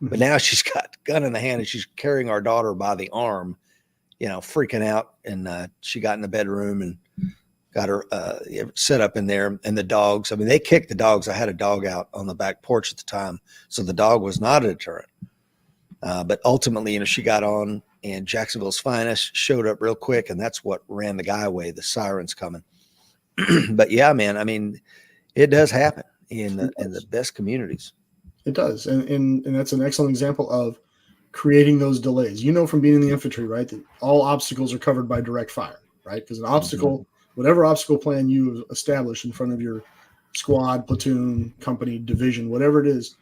but now she's got a gun in the hand and she's carrying our daughter by the arm, freaking out. And she got in the bedroom and got her set up in there. And the dogs, they kicked the dogs. I had a dog out on the back porch at the time, so the dog was not a deterrent. But ultimately, she got on, and Jacksonville's finest showed up real quick, and that's what ran the guy away. The sirens coming. But yeah, man, it does happen in the best communities. It does. And that's an excellent example of creating those delays. From being in the infantry, right, that all obstacles are covered by direct fire, right? Because an obstacle, whatever obstacle plan you establish in front of your squad, platoon, company, division, whatever it is,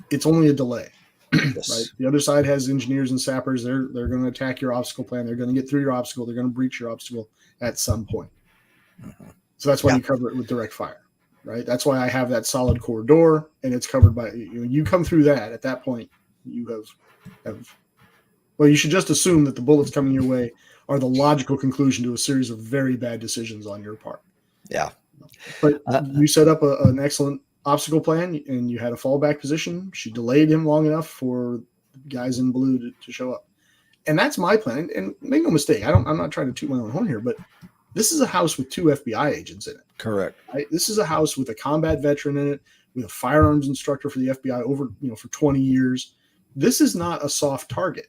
it's only a delay. Yes. Right? The other side has engineers and sappers. They're going to attack your obstacle plan. They're going to get through your obstacle. They're going to breach your obstacle at some point. So that's why you cover it with direct fire, right? That's why I have that solid core door, and it's covered by you come through that. At that point, you have you should just assume that the bullets coming your way are the logical conclusion to a series of very bad decisions on your part. Yeah. But you set up an excellent obstacle plan, and you had a fallback position. She delayed him long enough for guys in blue to show up. And that's my plan. And make no mistake, I'm not trying to toot my own horn here, but this is a house with 2 FBI agents in it. Correct. Right? This is a house with a combat veteran in it, with a firearms instructor for the FBI over, for 20 years. This is not a soft target,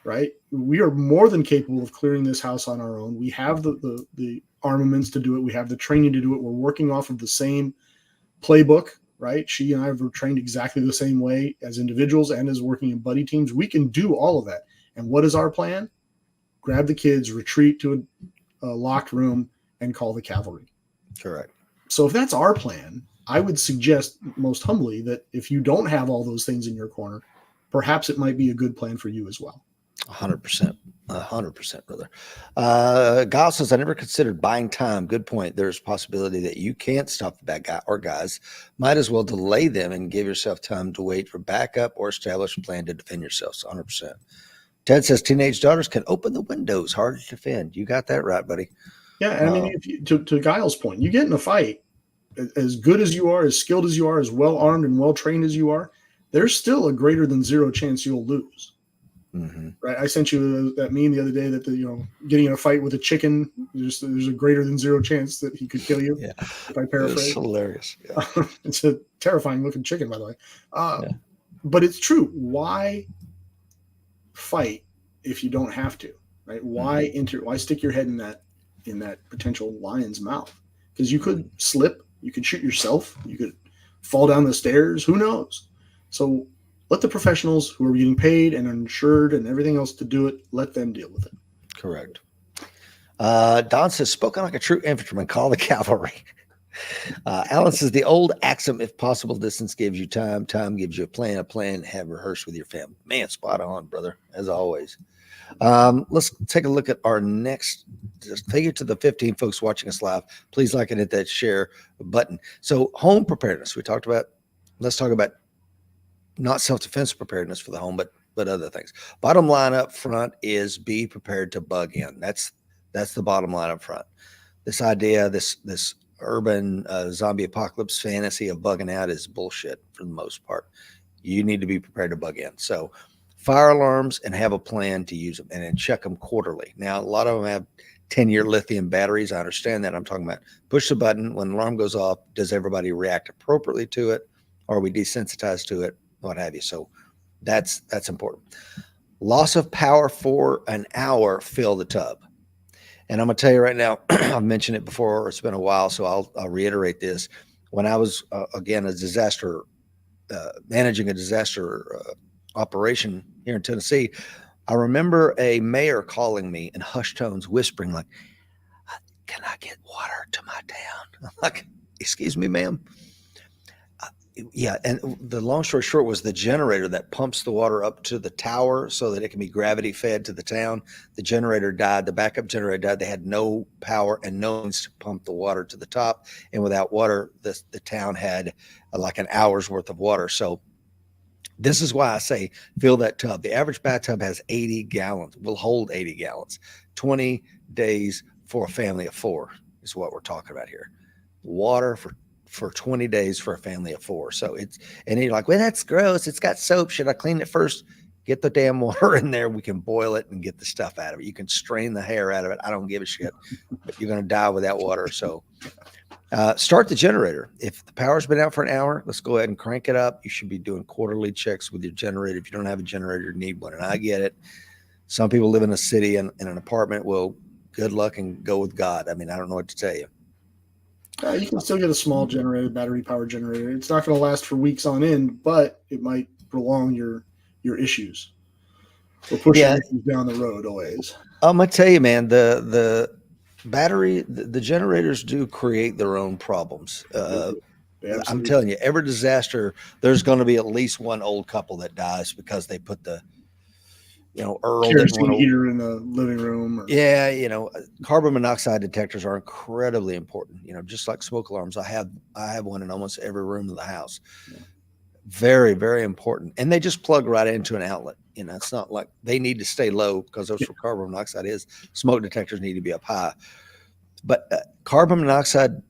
right? We are more than capable of clearing this house on our own. We have the armaments to do it. We have the training to do it. We're working off of the same playbook, right? She and I were trained exactly the same way as individuals and as working in buddy teams. We can do all of that. And what is our plan? Grab the kids, retreat to a locked room, and call the cavalry. Correct. So if that's our plan, I would suggest most humbly that if you don't have all those things in your corner, perhaps it might be a good plan for you as well. 100%. 100%, brother. Guile says, I never considered buying time. Good point. There's a possibility that you can't stop the bad guy or guys. Might as well delay them and give yourself time to wait for backup or establish a plan to defend yourselves. 100%. Ted says, teenage daughters can open the windows. Hard to defend. You got that right, buddy. Yeah, and to Guile's point, you get in a fight, as good as you are, as skilled as you are, as well armed and well trained as you are, there's still a greater than 0 chance you'll lose. Mm-hmm. Right? I sent you that meme the other day that getting in a fight with a chicken, there's a greater than 0 chance that he could kill you. Yeah, if I paraphrase. It's hilarious. Yeah. It's a terrifying looking chicken, by the way. But it's true. Why fight if you don't have to? right? Why stick your head in that potential lion's mouth? Because you could slip, you could shoot yourself, you could fall down the stairs, who knows? So let the professionals who are getting paid and insured and everything else to do it, let them deal with it. Correct. Don says, spoken like a true infantryman, call the cavalry. Alan says, the old axiom, if possible, distance gives you time, time gives you a plan, have rehearsed with your family. Man, spot on, brother, as always. Let's take a look at our next. Just take it to the 15 folks watching us live. Please like and hit that share button. So home preparedness, we talked about. Let's talk about not self-defense preparedness for the home, but other things. Bottom line up front is be prepared to bug in. That's the bottom line up front. This idea, this urban zombie apocalypse fantasy of bugging out is bullshit for the most part. You need to be prepared to bug in. So fire alarms and have a plan to use them and then check them quarterly. Now, a lot of them have 10-year lithium batteries. I understand that. I'm talking about push the button. When the alarm goes off, does everybody react appropriately to it? Or are we desensitized to it? What have you. So that's important. Loss of power for an hour, fill the tub. And I'm going to tell you right now, I've mentioned it before. It's been a while, so I'll reiterate this. When I was, again, managing a disaster operation here in Tennessee, I remember a mayor calling me in hushed tones, whispering like, can I get water to my town? I'm like, excuse me, ma'am. Yeah, and the long story short was the generator that pumps the water up to the tower so that it can be gravity fed to the town. The generator died. The backup generator died. They had no power and no means to pump the water to the top. And without water, the town had like an hour's worth of water. So this is why I say fill that tub. The average bathtub has 80 gallons, will hold 80 gallons. 20 days for a family of 4 is what we're talking about here. Water for 20 days for a family of 4. So and you're like, well, that's gross. It's got soap. Should I clean it first? Get the damn water in there. We can boil it and get the stuff out of it. You can strain the hair out of it. I don't give a shit, but you're going to die without water. So start the generator. If the power's been out for an hour, let's go ahead and crank it up. You should be doing quarterly checks with your generator. If you don't have a generator, you need one. And I get it. Some people live in a city and in an apartment. Well, good luck and go with God. I mean, I don't know what to tell you. You can still get a small generator, battery-powered generator. It's not going to last for weeks on end, but it might prolong your issues or push your issues down the road a ways. I'm going to tell you, man, the battery, the generators do create their own problems. I'm telling you, every disaster, there's going to be at least one old couple that dies because they put the Earl kerosene heater in the living room. Carbon monoxide detectors are incredibly important. Just like smoke alarms, I have one in almost every room of the house. Yeah. Very, very important. And they just plug right into an outlet. It's not like they need to stay low because that's what carbon monoxide is. Smoke detectors need to be up high. But carbon monoxide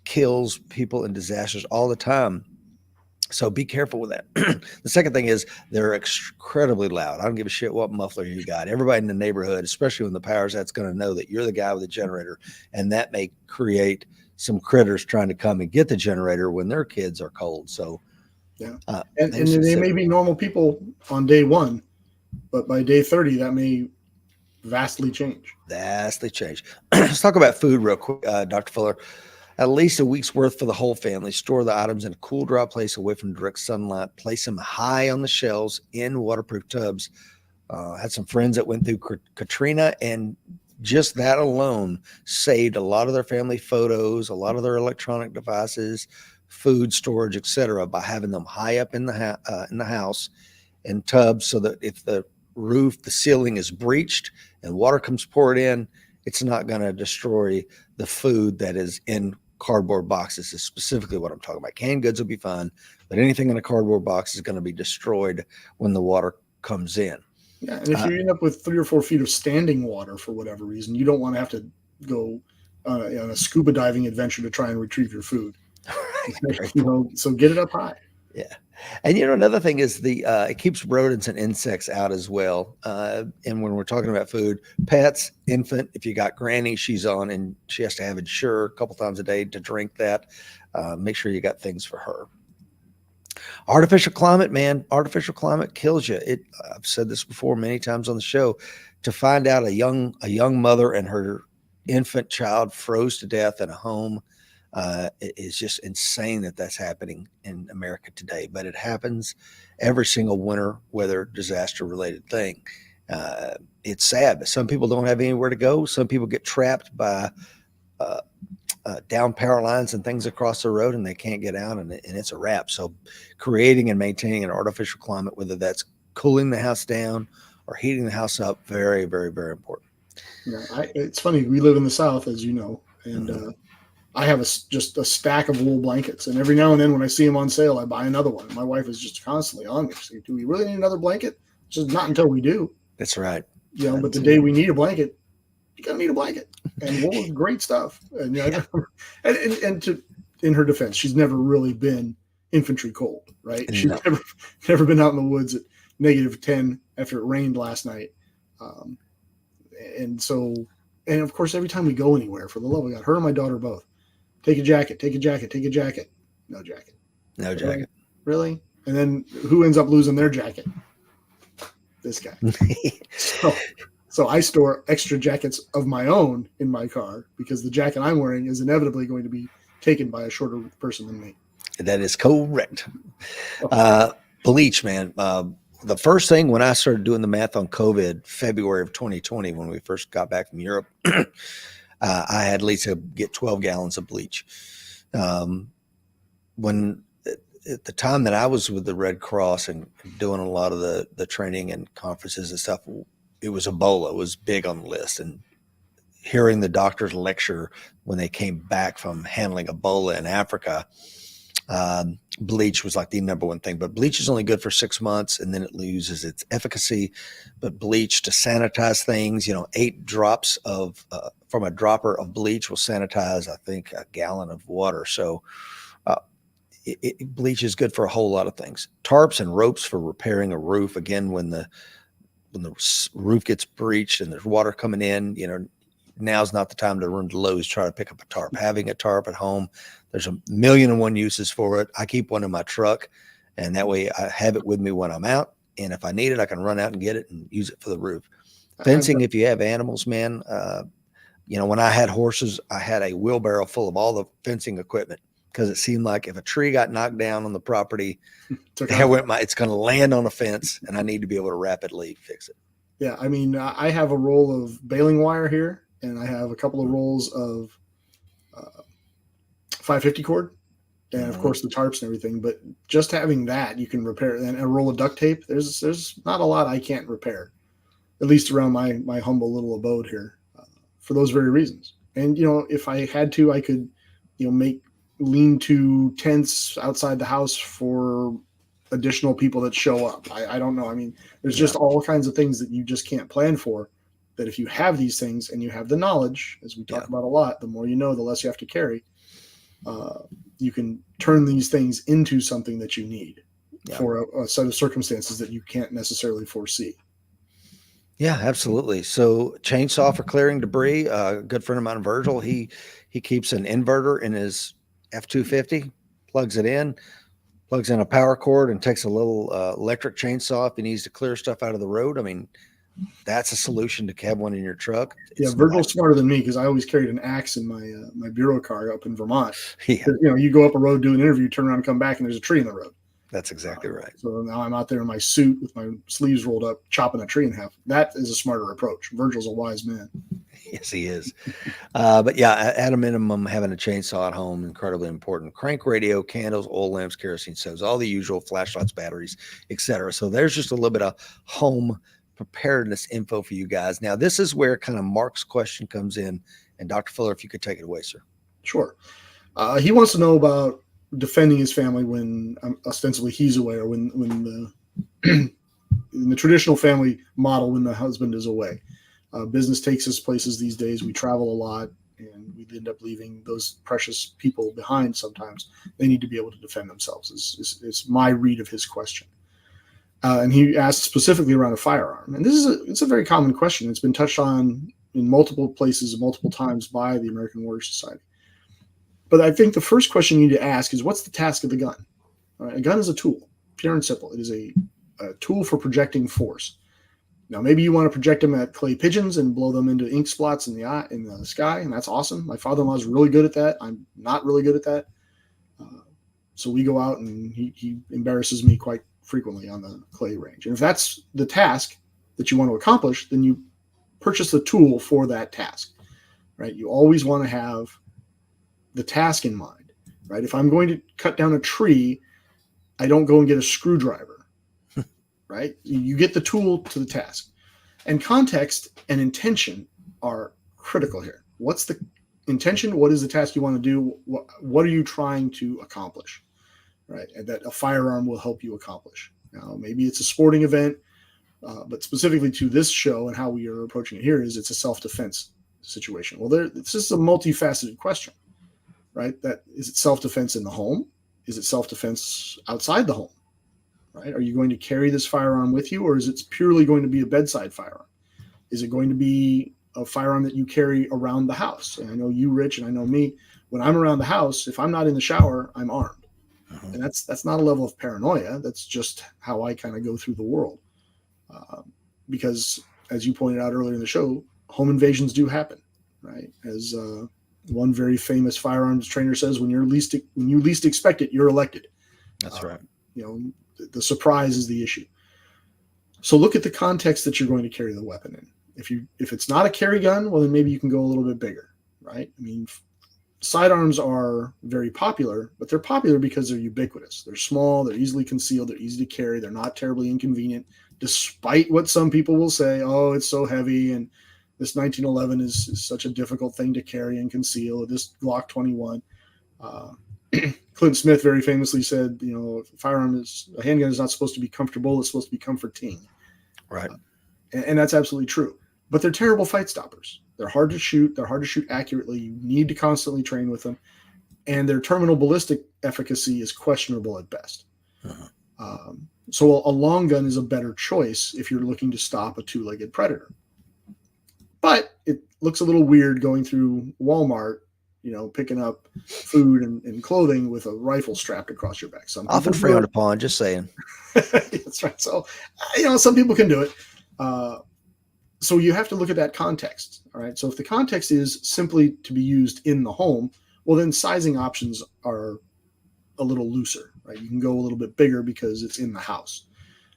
kills people in disasters all the time. So be careful with that. The second thing is they're incredibly loud. I don't give a shit what muffler you got. Everybody in the neighborhood, especially when the power's out's going to know that you're the guy with the generator, and that may create some critters trying to come and get the generator when their kids are cold. So, and they may be normal people on day 1, but by day 30, that may vastly change. Let's talk about food real quick, Dr. Fuller. At least a week's worth for the whole family. Store the items in a cool, dry place away from direct sunlight. Place them high on the shelves in waterproof tubs. Had some friends that went through Katrina, and just that alone saved a lot of their family photos, a lot of their electronic devices, food storage, etc., by having them high up in the house in tubs, so that if the ceiling is breached and water comes poured in, it's not going to destroy the food that is in cardboard boxes. Is specifically what I'm talking about. Canned goods will be fine, but anything in a cardboard box is going to be destroyed when the water comes in. Yeah, and if you end up with 3 or 4 feet of standing water for whatever reason, you don't want to have to go on a scuba diving adventure to try and retrieve your food. Right. So get it up high. Yeah. And another thing is it keeps rodents and insects out as well. And when we're talking about food, pets, infant, if you got granny, she's on and she has to have Ensure a couple times a day to drink that. Make sure you got things for her. Artificial climate, man. Artificial climate kills you. I've said this before many times on the show. to find out a young mother and her infant child froze to death in a home is just insane that that's happening in America today. But it happens every single winter weather disaster related thing. It's sad, but some people don't have anywhere to go. Some people get trapped by down power lines and things across the road, and they can't get out, and it's a wrap. So creating and maintaining an artificial climate, whether that's cooling the house down or heating the house up, very, very, very important. Yeah, it's funny. We live in the South, as you know, and I have just a stack of wool blankets, and every now and then when I see them on sale, I buy another one. My wife is just constantly on me. She's like, do we really need another blanket? It's just not until we do. That's right. You know, but the day we need a blanket, you're gonna need a blanket. And wool is great stuff. And and to in her defense, she's never really been infantry cold, right? She's never been out in the woods at -10 after it rained last night. And of course, every time we go anywhere, for the love of God, her and my daughter both, take a jacket, take a jacket, take a jacket. No jacket. No jacket. Really? And then who ends up losing their jacket? This guy. So I store extra jackets of my own in my car because the jacket I'm wearing is inevitably going to be taken by a shorter person than me. That is correct. Bleach, man. The first thing when I started doing the math on COVID, February of 2020, when we first got back from Europe, I had at least to get 12 gallons of bleach. When at the time that I was with the Red Cross and doing a lot of the training and conferences and stuff, it was Ebola. It was big on the list. And hearing the doctors lecture when they came back from handling Ebola in Africa, bleach was like the number one thing. But bleach is only good for 6 months, and then it loses its efficacy. But bleach to sanitize things, 8 drops of from a dropper of bleach will sanitize, I think, a gallon of water. So bleach is good for a whole lot of things. Tarps and ropes for repairing a roof. Again, when the roof gets breached and there's water coming in, now's not the time to run to Lowe's, try to pick up a tarp. Having a tarp at home, there's 1,000,001 uses for it. I keep one in my truck, and that way I have it with me when I'm out. And if I need it, I can run out and get it and use it for the roof. Fencing, if you have animals, man, when I had horses, I had a wheelbarrow full of all the fencing equipment because it seemed like if a tree got knocked down on the property, it's going to land on a fence, and I need to be able to rapidly fix it. Yeah, I mean, I have a roll of baling wire here, and I have a couple of rolls of 550 cord, and of course the tarps and everything. But just having that, you can repair, and a roll of duct tape. There's not a lot I can't repair, at least around my humble little abode here, for those very reasons. And if I had to, I could, make lean-to tents outside the house for additional people that show up. I don't know. I mean, there's just all kinds of things that you just can't plan for, that if you have these things and you have the knowledge, as we talk about a lot, the more you know, the less you have to carry. You can turn these things into something that you need for a set of circumstances that you can't necessarily foresee. Yeah, absolutely. So chainsaw for clearing debris. A good friend of mine, Virgil, he keeps an inverter in his F-250, plugs in a power cord, and takes a little electric chainsaw if he needs to clear stuff out of the road. I mean, that's a solution to have one in your truck. Virgil's smarter than me because I always carried an axe in my bureau car up in Vermont. Yeah. You go up a road, do an interview, turn around, come back, and there's a tree in the road. That's exactly right. So now I'm out there in my suit with my sleeves rolled up, chopping a tree in half. That is a smarter approach. Virgil's a wise man. Yes, he is. But yeah, at a minimum, having a chainsaw at home, incredibly important. Crank radio, candles, oil lamps, kerosene stoves, all the usual, flashlights, batteries, etc. So there's just a little bit of home preparedness info for you guys. Now, this is where kind of Mark's question comes in. And Dr. Fuller, if you could take it away, sir. Sure. He wants to know about defending his family when ostensibly he's away, or when in the traditional family model, when the husband is away. Business takes us places these days. We travel a lot, and we end up leaving those precious people behind sometimes. They need to be able to defend themselves, is my read of his question. And he asked specifically around a firearm. And it's a very common question. It's been touched on in multiple places, multiple times by the American Warrior Society. But I think the first question you need to ask is, what's the task of the gun? All right, a gun is a tool, pure and simple. It is a tool for projecting force. Now, maybe you want to project them at clay pigeons and blow them into ink spots in the sky, and that's awesome. My father-in-law is really good at that. I'm not really good at that. So we go out, and he embarrasses me quite frequently on the clay range. And if that's the task that you want to accomplish, then you purchase the tool for that task, right? You always want to have the task in mind, right? If I'm going to cut down a tree, I don't go and get a screwdriver, right? You get the tool to the task. And context and intention are critical here. What's the intention? What is the task you want to do? What are you trying to accomplish, right? And that a firearm will help you accomplish. Now, maybe it's a sporting event, but specifically to this show and how we are approaching it here is it's a self-defense situation. Well, this is a multifaceted question, right? That is it self-defense in the home? Is it self-defense outside the home? Right? Are you going to carry this firearm with you, or is it purely going to be a bedside firearm? Is it going to be a firearm that you carry around the house? And I know you, Rich, and I know me. When I'm around the house, if I'm not in the shower, I'm armed. And that's not a level of paranoia. That's just how I kind of go through the world. Because, as you pointed out earlier in the show, home invasions do happen, right? As one very famous firearms trainer says, when you least expect it, you're elected. That's right. The surprise is the issue. So look at the context that you're going to carry the weapon in. If it's not a carry gun, well, then maybe you can go a little bit bigger, right? I mean, sidearms are very popular, but they're popular because they're ubiquitous. They're small, they're easily concealed, they're easy to carry, they're not terribly inconvenient, despite what some people will say, oh, it's so heavy, and this 1911 is such a difficult thing to carry and conceal, this Glock 21. Clint Smith very famously said, a handgun is not supposed to be comfortable, it's supposed to be comforting. Right. And that's absolutely true. But they're terrible fight stoppers. They're hard to shoot. They're hard to shoot accurately. You need to constantly train with them. And their terminal ballistic efficacy is questionable at best. So a long gun is a better choice if you're looking to stop a two-legged predator. But it looks a little weird going through Walmart, picking up food and clothing with a rifle strapped across your back. Often frowned upon, just saying. That's right. So, some people can do it. So you have to look at that context. All right. So if the context is simply to be used in the home, well, then sizing options are a little looser, right? You can go a little bit bigger because it's in the house.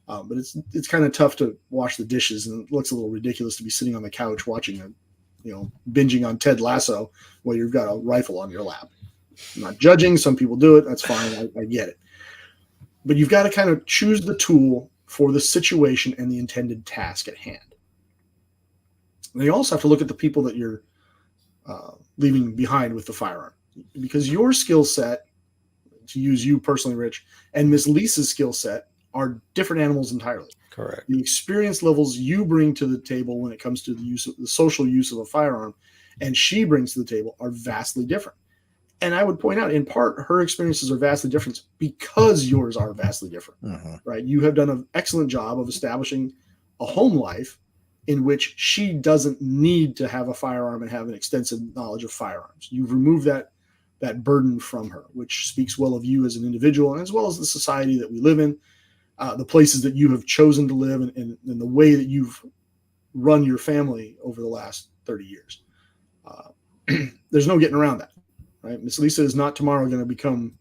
But it's kind of tough to wash the dishes, and it looks a little ridiculous to be sitting on the couch watching binging on Ted Lasso while you've got a rifle on your lap. I'm not judging. Some people do it. That's fine. I get it. But you've got to kind of choose the tool for the situation and the intended task at hand. And you also have to look at the people that you're leaving behind with the firearm, because your skill set, to use you personally, Rich, and Miss Lisa's skill set are different animals entirely. Correct. The experience levels you bring to the table when it comes to the social use of a firearm, and she brings to the table are vastly different. And I would point out, in part, her experiences are vastly different because yours are vastly different, right? You have done an excellent job of establishing a home life in which she doesn't need to have a firearm and have an extensive knowledge of firearms. You've removed that burden from her, which speaks well of you as an individual, and as well as the society that we live in, the places that you have chosen to live, and the way that you've run your family over the last 30 years. There's no getting around that, right? Miss Lisa is not tomorrow going to become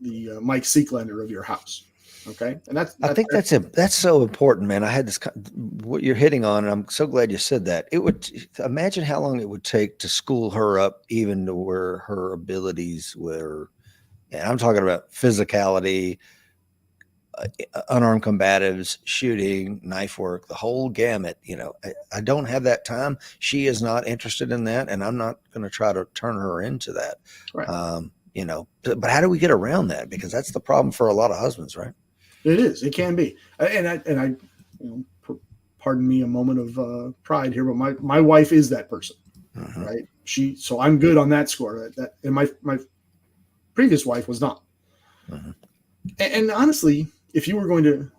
the Mike Seeklander of your house. Okay. And I think that's so important, man. I had what you're hitting on, and I'm so glad you said that. It would imagine how long it would take to school her up, even to where her abilities were. And I'm talking about physicality, unarmed combatives, shooting, knife work, the whole gamut. I don't have that time. She is not interested in that, and I'm not going to try to turn her into that. Right. But how do we get around that? Because that's the problem for a lot of husbands, right? It is. It can be. And I pardon me a moment of pride here, but my wife is that person, right? So I'm good on that score. And my previous wife was not. And honestly, if you were going to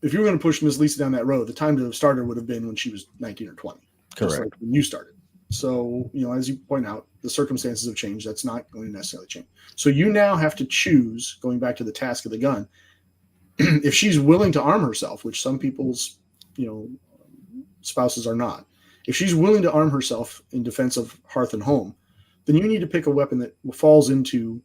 if you were going to push Miss Lisa down that road, the time to have started would have been when she was 19 or 20. Correct. Just like when you started. So, as you point out, the circumstances have changed. That's not going to necessarily change. So you now have to choose, going back to the task of the gun, if she's willing to arm herself, which some people's, spouses are not, if she's willing to arm herself in defense of hearth and home, then you need to pick a weapon that falls into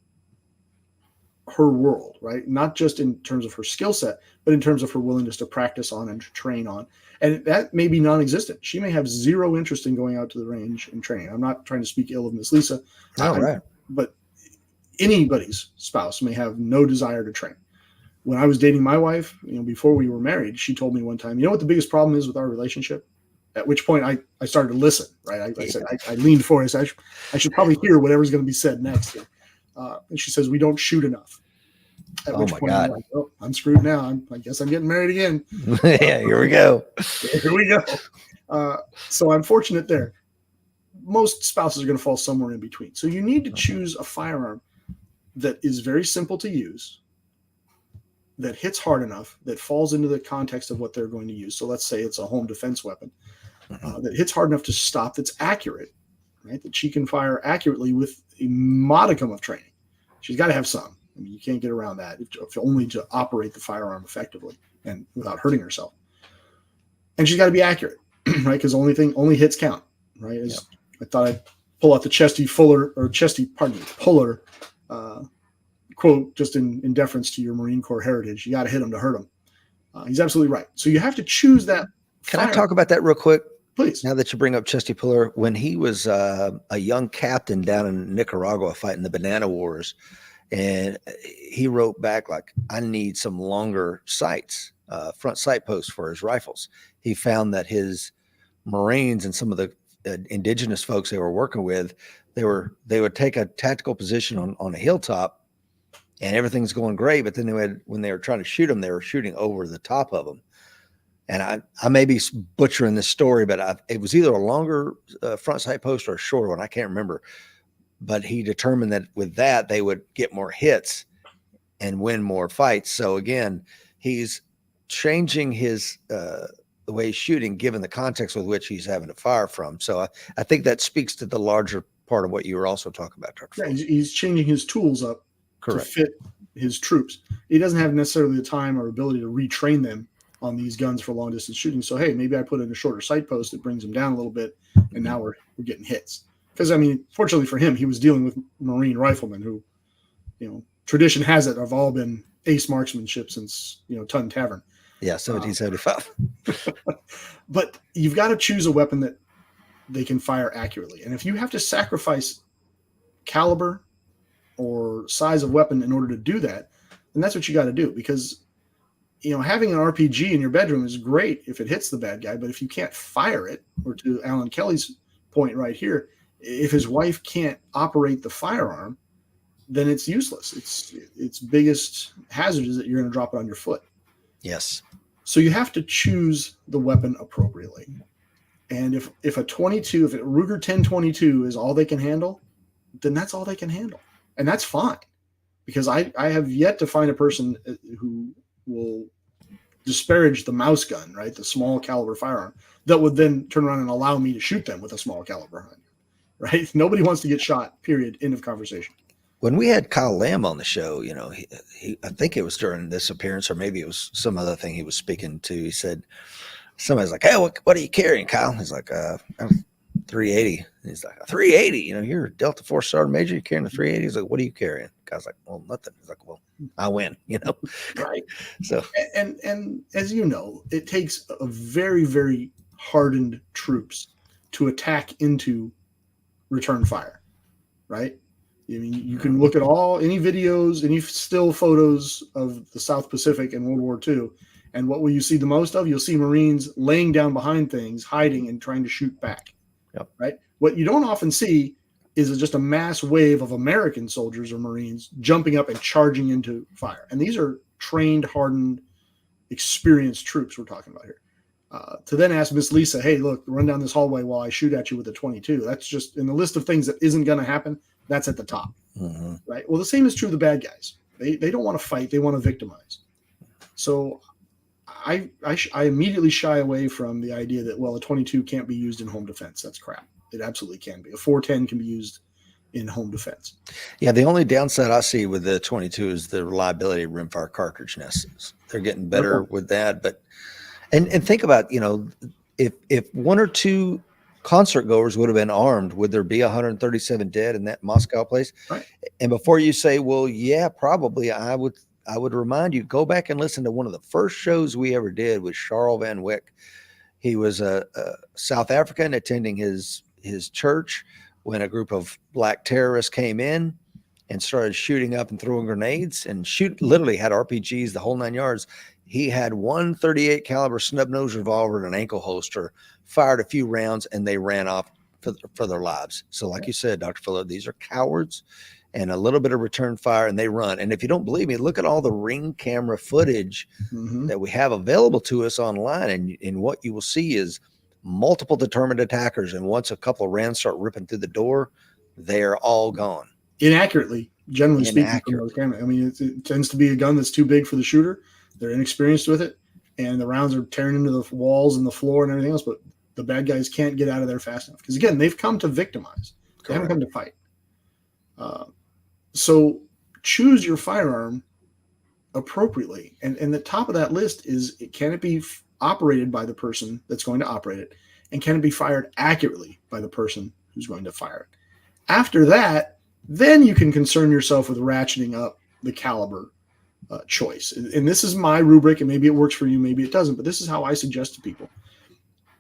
her world, right? Not just in terms of her skill set, but in terms of her willingness to practice on and to train on. And that may be non-existent. She may have zero interest in going out to the range and training. I'm not trying to speak ill of Miss Lisa, Right. but anybody's spouse may have no desire to train. When I was dating my wife, before we were married, she told me one time, what the biggest problem is with our relationship? At which point I started to listen, right? I said, I leaned forward. I said, I should probably hear whatever's going to be said next here. And she says, we don't shoot enough. At which point I'm like, oh, I'm screwed now. I guess I'm getting married again. Yeah, here we go. Here we go. So I'm fortunate there. Most spouses are going to fall somewhere in between. So you need to choose a firearm that is very simple to use, that hits hard enough, that falls into the context of what they're going to use. So let's say it's a home defense weapon that hits hard enough to stop, that's accurate, right? That she can fire accurately with a modicum of training. She's got to have some. I mean, you can't get around that if only to operate the firearm effectively and without hurting herself. And she's got to be accurate, right? Because only hits count, right? I thought I'd pull out the Chesty Puller quote, just in deference to your Marine Corps heritage. You got to hit him to hurt him. He's absolutely right. So you have to choose that. Can I talk about that real quick? Please. Now that you bring up Chesty Puller, when he was a young captain down in Nicaragua fighting the Banana Wars, and he wrote back like, I need some longer sights, front sight posts for his rifles. He found that his Marines and some of the indigenous folks they were working with, they would take a tactical position on a hilltop, and everything's going great. But then when they were trying to shoot them, they were shooting over the top of them. And I may be butchering this story, but it was either a longer front sight post or a shorter one. I can't remember. But he determined that with that, they would get more hits and win more fights. So again, he's changing his the way he's shooting, given the context with which he's having to fire from. So I think that speaks to the larger part of what you were also talking about, Dr. Yeah, he's changing his tools up to fit his troops. He doesn't have necessarily the time or ability to retrain them on these guns for long distance shooting. So, hey, maybe I put in a shorter sight post that brings them down a little bit, and now we're getting hits. Because, I mean, fortunately for him, he was dealing with Marine riflemen who, tradition has it, have all been ace marksmanship since, Tun Tavern. Yeah, 1775. But you've got to choose a weapon that they can fire accurately. And if you have to sacrifice caliber or size of weapon in order to do that, then that's what you got to do. Because, having an RPG in your bedroom is great if it hits the bad guy, but if you can't fire it, or to Alan Kelly's point right here, if his wife can't operate the firearm, then it's useless. Its biggest hazard is that you're going to drop it on your foot. Yes. So you have to choose the weapon appropriately. And if a Ruger 1022 is all they can handle, then that's all they can handle. And that's fine. Because I have yet to find a person who will disparage the mouse gun, right? The small caliber firearm, that would then turn around and allow me to shoot them with a small caliber, right? Nobody wants to get shot, period. End of conversation. When we had Kyle Lamb on the show, I think it was during this appearance, or maybe it was some other thing he was speaking to. He said, somebody's like, hey, what are you carrying, Kyle? He's like, I'm 380. And he's like, a 380? You're a Delta Force Sergeant Major, you're carrying a 380? He's like, what are you carrying? Guy's like, well, nothing. He's like, well, I win, Right. So, and as you know, it takes a very, very hardened troops to attack into return fire, right? I mean, you can look at any videos, any still photos of the South Pacific in World War II, and what will you see the most of? You'll see Marines laying down behind things, hiding and trying to shoot back. Yep. Right? What you don't often see is just a mass wave of American soldiers or Marines jumping up and charging into fire. And these are trained, hardened, experienced troops we're talking about here. To then ask Miss Lisa, hey, look, run down this hallway while I shoot at you with a 22. That's just in the list of things that isn't going to happen. That's at the top, right? Well, the same is true of the bad guys. They don't want to fight. They want to victimize. So I immediately shy away from the idea that, well, a 22 can't be used in home defense. That's crap. It absolutely can be. A 410 can be used in home defense. Yeah, the only downside I see with the 22 is the reliability of rimfire cartridge nests. They're getting better with that, but and think about, if one or two concert goers would have been armed, would there be 137 dead in that Moscow place? Right. And before you say, well, yeah, probably, I would remind you, go back and listen to one of the first shows we ever did with Charles Van Wyck. He was a South African attending his church when a group of black terrorists came in and started shooting up and throwing grenades and literally had RPGs, the whole 9 yards. He had one 38 caliber snub nose revolver and an ankle holster, fired a few rounds, and they ran off for their lives. So like you said, Dr. Fuller, these are cowards, and a little bit of return fire and they run. And if you don't believe me, look at all the ring camera footage that we have available to us online. And what you will see is multiple determined attackers. And once a couple of rounds start ripping through the door, they're all gone. Inaccurately, generally speaking, from those cameras. I mean, it tends to be a gun that's too big for the shooter. They're inexperienced with it, and the rounds are tearing into the walls and the floor and everything else, but the bad guys can't get out of there fast enough. Because, again, they've come to victimize. They haven't come to fight. So choose your firearm appropriately. And the top of that list is, can it be operated by the person that's going to operate it? And can it be fired accurately by the person who's going to fire it? After that, then you can concern yourself with ratcheting up the caliber choice. And this is my rubric, and maybe it works for you, maybe it doesn't, but this is how I suggest to people.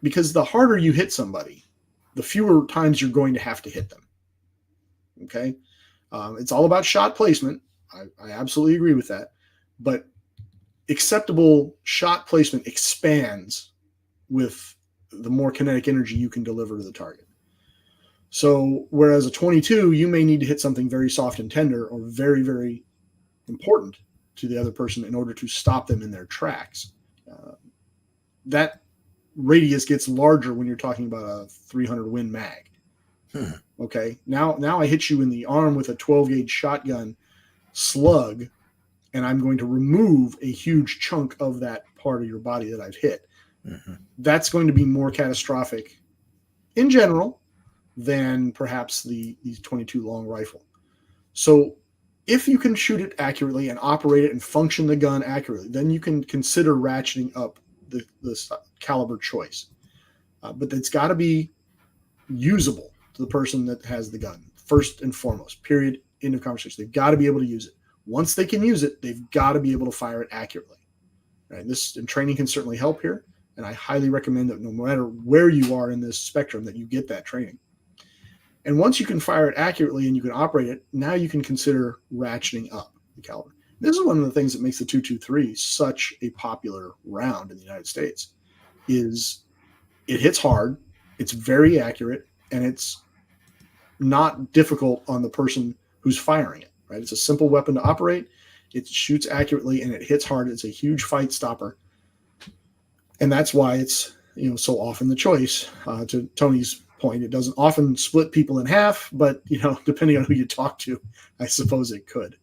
Because the harder you hit somebody, the fewer times you're going to have to hit them. Okay? It's all about shot placement. I absolutely agree with that. But acceptable shot placement expands with the more kinetic energy you can deliver to the target. So whereas a 22, you may need to hit something very soft and tender or very, very important to the other person in order to stop them in their tracks. That radius gets larger when you're talking about a 300 Win mag. Okay, now I hit you in the arm with a 12 gauge shotgun slug, and I'm going to remove a huge chunk of that part of your body that I've hit. That's going to be more catastrophic in general than perhaps the 22 long rifle. So if you can shoot it accurately and operate it and function the gun accurately, then you can consider ratcheting up the caliber choice. But it's got to be usable to the person that has the gun, first and foremost, period, end of conversation. They've got to be able to use it. Once they can use it, they've got to be able to fire it accurately. Right? And training can certainly help here. And I highly recommend that no matter where you are in this spectrum, that you get that training. And once you can fire it accurately and you can operate it, now you can consider ratcheting up the caliber. This is one of the things that makes the 223 such a popular round in the United States. Is it hits hard, it's very accurate, and it's not difficult on the person who's firing it. Right? It's a simple weapon to operate. It shoots accurately and it hits hard. It's a huge fight stopper, and that's why it's so often the choice. To Tony's point, it doesn't often split people in half, but depending on who you talk to, I suppose it could.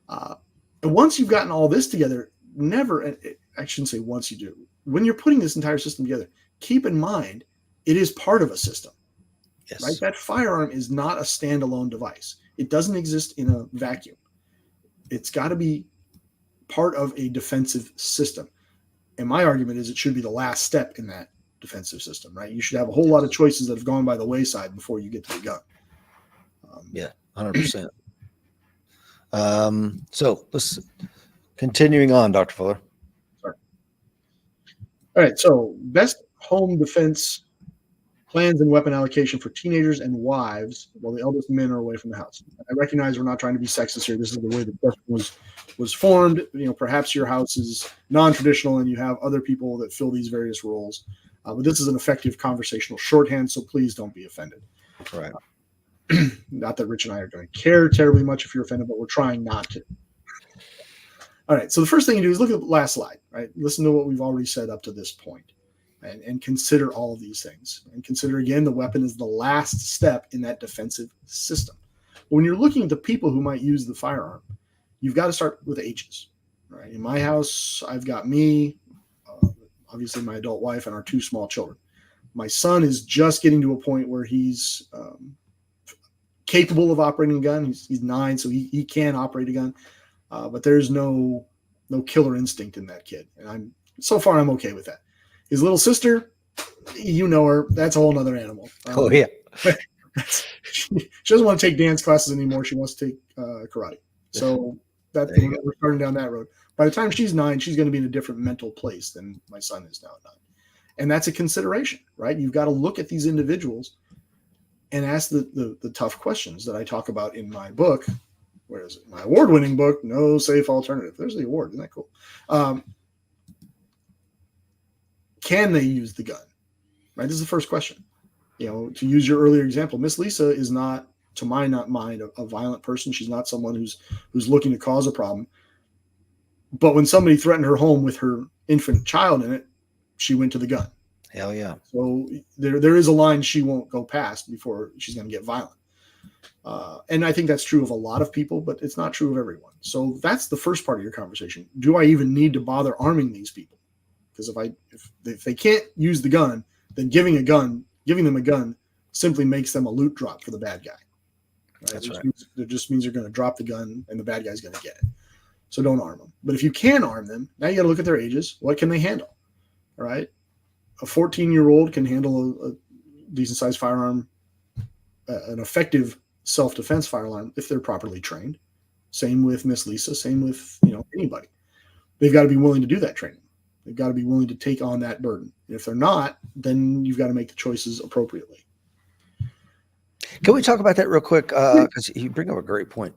And once you've gotten all this together, I shouldn't say once you do, when you're putting this entire system together, keep in mind it is part of a system. Yes. Right? That firearm is not a standalone device. It doesn't exist in a vacuum. It's got to be part of a defensive system. And my argument is it should be the last step in that defensive system, right? You should have a whole lot of choices that have gone by the wayside before you get to the gun. 100%. So let's continuing on, Dr. Fuller. Sorry. All right. So best home defense plans and weapon allocation for teenagers and wives while the eldest men are away from the house. I recognize we're not trying to be sexist here. This is the way the question was formed. Perhaps your house is non-traditional and you have other people that fill these various roles. But this is an effective conversational shorthand, so please don't be offended. Right. Not that Rich and I are going to care terribly much if you're offended, but we're trying not to. All right. So the first thing you do is look at the last slide, right? Listen to what we've already said up to this point, and consider all of these things. And consider, again, the weapon is the last step in that defensive system. When you're looking at the people who might use the firearm, you've got to start with ages. Right? In my house, I've got me, obviously my adult wife, and our 2 small children. My son is just getting to a point where he's capable of operating a gun. He's 9, so he can operate a gun. But there's no killer instinct in that kid. And I'm okay with that. His little sister, you know her, that's a whole nother animal. Oh yeah. She doesn't want to take dance classes anymore. She wants to take karate. So we're starting down that road. By the time she's 9, she's going to be in a different mental place than my son is now at 9. And that's a consideration, right? You've got to look at these individuals and ask the tough questions that I talk about in my book. Where is it? My award-winning book, No Safe Alternative. There's the award. Isn't that cool? Can they use the gun? Right? This is the first question. To use your earlier example, Miss Lisa is not, to my mind, a violent person. She's not someone who's looking to cause a problem. But when somebody threatened her home with her infant child in it, she went to the gun. Hell yeah. So there is a line she won't go past before she's going to get violent. And I think that's true of a lot of people, but it's not true of everyone. So that's the first part of your conversation. Do I even need to bother arming these people? Because if they can't use the gun, then giving them a gun simply makes them a loot drop for the bad guy. Right? That's right. It just means they're going to drop the gun and the bad guy's going to get it. So don't arm them. But if you can arm them, now you got to look at their ages. What can they handle? All right. A 14-year-old can handle a decent sized firearm, an effective self-defense firearm if they're properly trained. Same with Miss Lisa, same with anybody. They've got to be willing to do that training. They've got to be willing to take on that burden. And if they're not, then you've got to make the choices appropriately. Can we talk about that real quick? Because you bring up a great point.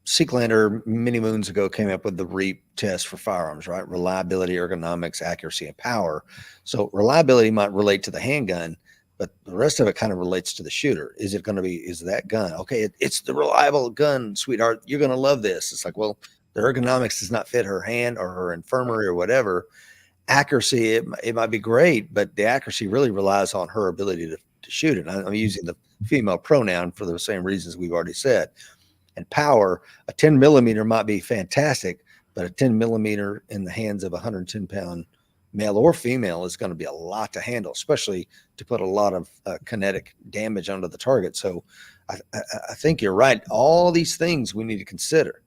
Seeklander many moons ago came up with the REAP test for firearms, right? Reliability, ergonomics, accuracy, and power. So reliability might relate to the handgun, but the rest of it kind of relates to the shooter. Is that gun? Okay, it's the reliable gun, sweetheart. You're going to love this. It's like, well, the ergonomics does not fit her hand or her infirmary or whatever. Accuracy, it might be great, but the accuracy really relies on her ability to shoot it. I'm using the female pronoun for the same reasons we've already said. And power, a 10 millimeter might be fantastic, but a 10 millimeter in the hands of a 110-pound male or female is going to be a lot to handle, especially to put a lot of kinetic damage onto the target. So I think you're right. All these things we need to consider.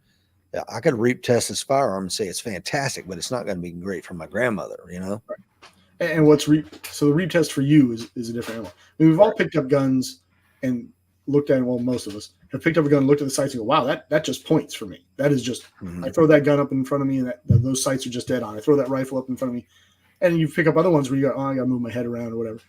I could REAP test this firearm and say it's fantastic, but it's not going to be great for my grandmother, Right. And what's so the REAP test for you is a different animal. I mean, we've all picked up guns and looked at, well, most of us have picked up a gun, looked at the sights and go, wow, that just points for me. That is just, I throw that gun up in front of me and those sights are just dead on. I throw that rifle up in front of me. And you pick up other ones where you go, I got to move my head around or whatever.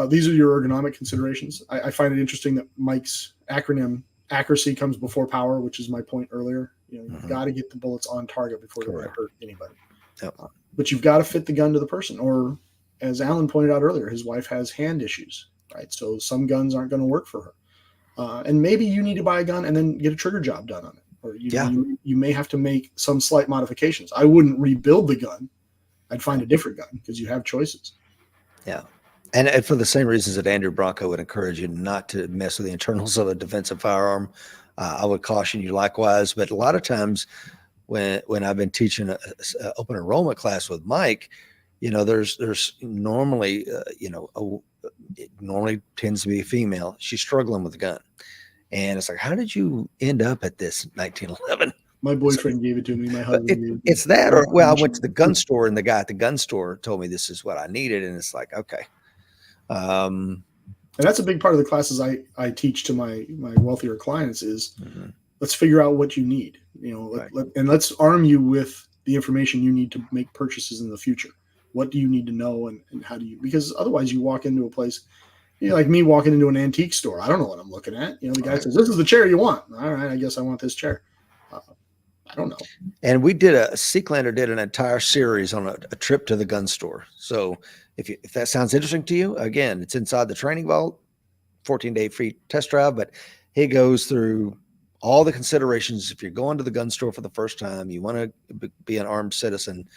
These are your ergonomic considerations. I find it interesting that Mike's acronym accuracy comes before power, which is my point earlier. You've got to get the bullets on target before they're going to hurt anybody. Yep. But you've got to fit the gun to the person. Or as Alan pointed out earlier, his wife has hand issues, right? So some guns aren't going to work for her. And maybe you need to buy a gun and then get a trigger job done on it. Or you may have to make some slight modifications. I wouldn't rebuild the gun. I'd find a different gun because you have choices. Yeah. And for the same reasons that Andrew Bronco would encourage you not to mess with the internals of a defensive firearm, I would caution you likewise. But a lot of times when I've been teaching an open enrollment class with Mike, there's normally, it normally tends to be a female. She's struggling with a gun. And it's like, how did you end up at this 1911? My boyfriend gave it to me. My husband gave it to me. It's that, or I went to the gun store and the guy at the gun store told me this is what I needed. And it's like, okay. And that's a big part of the classes I teach to my wealthier clients is let's figure out what you need, and let's arm you with the information you need to make purchases in the future. What do you need to know and how do you, because otherwise you walk into a place, like me walking into an antique store. I don't know what I'm looking at. The guy says, this is the chair you want. All right, I guess I want this chair. I don't know. And Seeklander did an entire series on a trip to the gun store. So if that sounds interesting to you, again, it's inside the training vault, 14-day free test drive, but he goes through all the considerations. If you're going to the gun store for the first time, you want to be an armed citizen,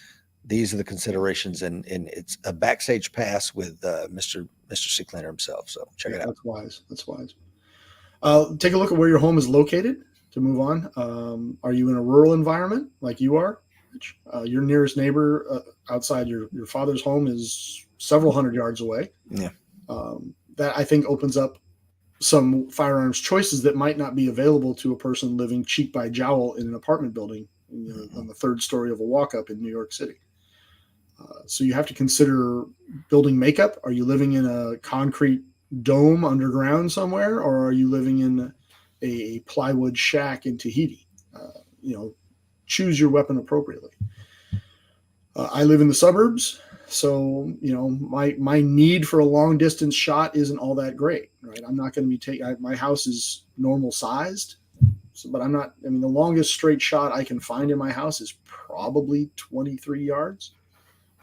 these are the considerations, and it's a backstage pass with Mr. Seeklander himself. So check it out. That's wise. Take a look at where your home is located to move on. Are you in a rural environment like you are? Your nearest neighbor outside your father's home is several hundred yards away. Yeah. That I think opens up some firearms choices that might not be available to a person living cheek by jowl in an apartment building, on the third story of a walk-up in New York City. So you have to consider building makeup. Are you living in a concrete dome underground somewhere, or are you living in a plywood shack in Tahiti? Choose your weapon appropriately. I live in the suburbs, so my need for a long distance shot isn't all that great, right? I'm not going to be my house is normal sized, but I'm not. I mean, the longest straight shot I can find in my house is probably 23 yards.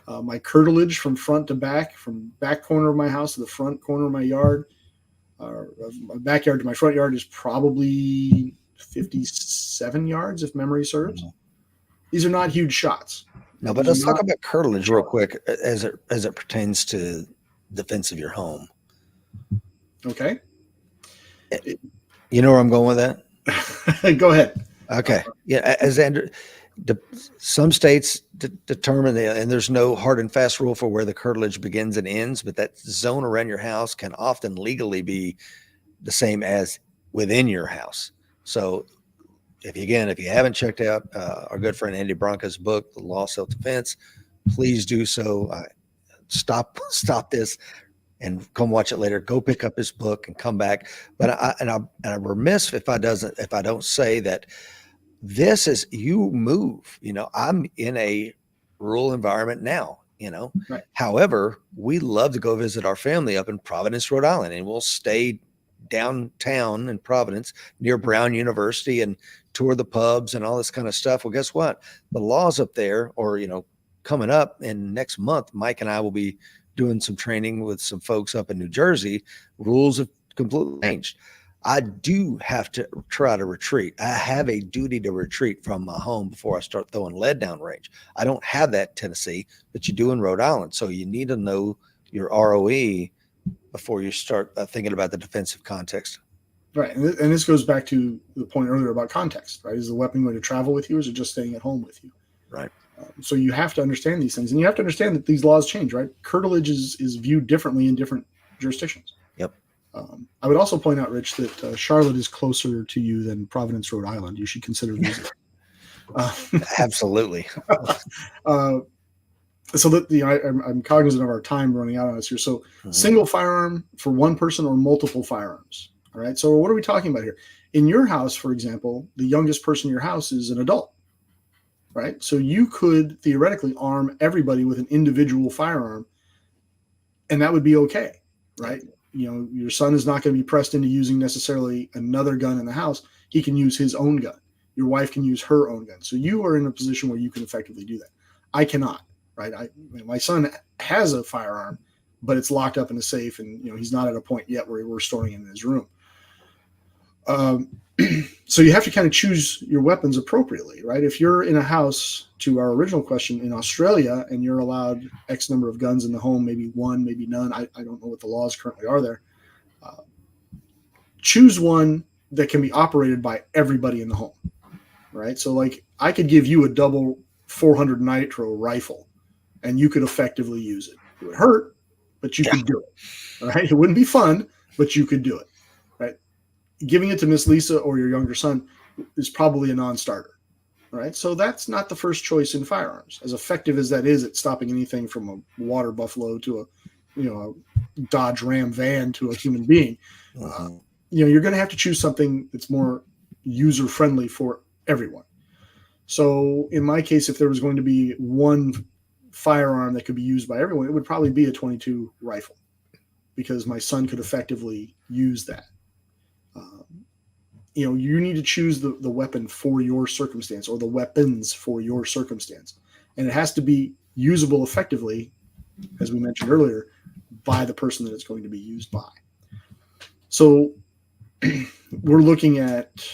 My curtilage from front to back, from back corner of my house to the front corner of my yard, my backyard to my front yard, is probably 57 yards, if memory serves. These are not huge shots. No, but let's talk about curtilage real quick as it pertains to defense of your home. Okay. You know where I'm going with that? Go ahead. Okay. Yeah. As Andrew, some states determine and there's no hard and fast rule for where the curtilage begins and ends, but that zone around your house can often legally be the same as within your house. So if you haven't checked out our good friend Andy Branca's book, The Law of Self-Defense, please do so. Stop this and come watch it later. Go pick up his book and come back. But I'm remiss if I don't say that this is, you move. I'm in a rural environment now. Right. However, we love to go visit our family up in Providence, Rhode Island, and we'll stay downtown in Providence near Brown University and tour the pubs and all this kind of stuff. Well, guess what? The laws up there, or coming up in next month, Mike and I will be doing some training with some folks up in New Jersey. Rules have completely changed. I do have to try to retreat. I have a duty to retreat from my home before I start throwing lead down range. I don't have that in Tennessee, but you do in Rhode Island. So you need to know your ROE before you start thinking about the defensive context. Right. And this goes back to the point earlier about context, right? Is the weapon going to travel with you, or is it just staying at home with you? Right. So you have to understand these things, and you have to understand that these laws change, right? Curtilage is viewed differently in different jurisdictions. Yep. I would also point out, Rich, that Charlotte is closer to you than Providence, Rhode Island. You should consider visiting. Absolutely. So that I'm cognizant of our time running out on us here. So single firearm for one person or multiple firearms. All right. So what are we talking about here? In your house, for example, the youngest person in your house is an adult, right? So you could theoretically arm everybody with an individual firearm, and that would be okay, right? Your son is not going to be pressed into using necessarily another gun in the house. He can use his own gun. Your wife can use her own gun. So you are in a position where you can effectively do that. I cannot. Right. My son has a firearm, but it's locked up in a safe, and he's not at a point yet where we're storing it in his room. So you have to kind of choose your weapons appropriately, right? If you're in a house, to our original question, in Australia, and you're allowed X number of guns in the home, maybe one, maybe none. I don't know what the laws currently are there. Choose one that can be operated by everybody in the home, right? So like I could give you a double 400 nitro rifle, and you could effectively use it. It would hurt, but you could do it. All right. It wouldn't be fun, but you could do it. Right. Giving it to Miss Lisa or your younger son is probably a non-starter. All right. So that's not the first choice in firearms. As effective as that is at stopping anything from a water buffalo to a Dodge Ram van to a human being, you're going to have to choose something that's more user-friendly for everyone. So in my case, if there was going to be one firearm that could be used by everyone, it would probably be a 22 rifle, because my son could effectively use that. You need to choose the weapon for your circumstance, or the weapons for your circumstance. And it has to be usable effectively, as we mentioned earlier, by the person that it's going to be used by. So we're looking at,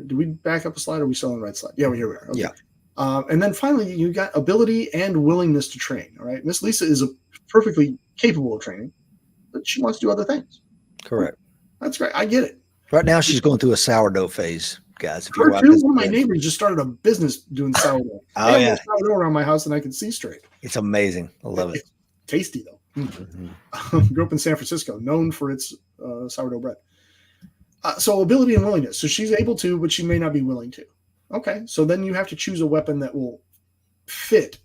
do we back up a slide, or are we still on the right slide? Yeah, here we are. Okay. Yeah. And then finally, you got ability and willingness to train. All right. Miss Lisa is perfectly capable of training, but she wants to do other things. Correct. That's great. I get it. Right now, she's going through a sourdough phase, guys. If One of my neighbors just started a business doing sourdough. Oh, yeah. Sourdough around my house, and I can see straight. It's amazing. I love it. It's tasty, though. Grew up in San Francisco, known for its sourdough bread. So ability and willingness. So she's able to, but she may not be willing to. Okay, so then you have to choose a weapon that will fit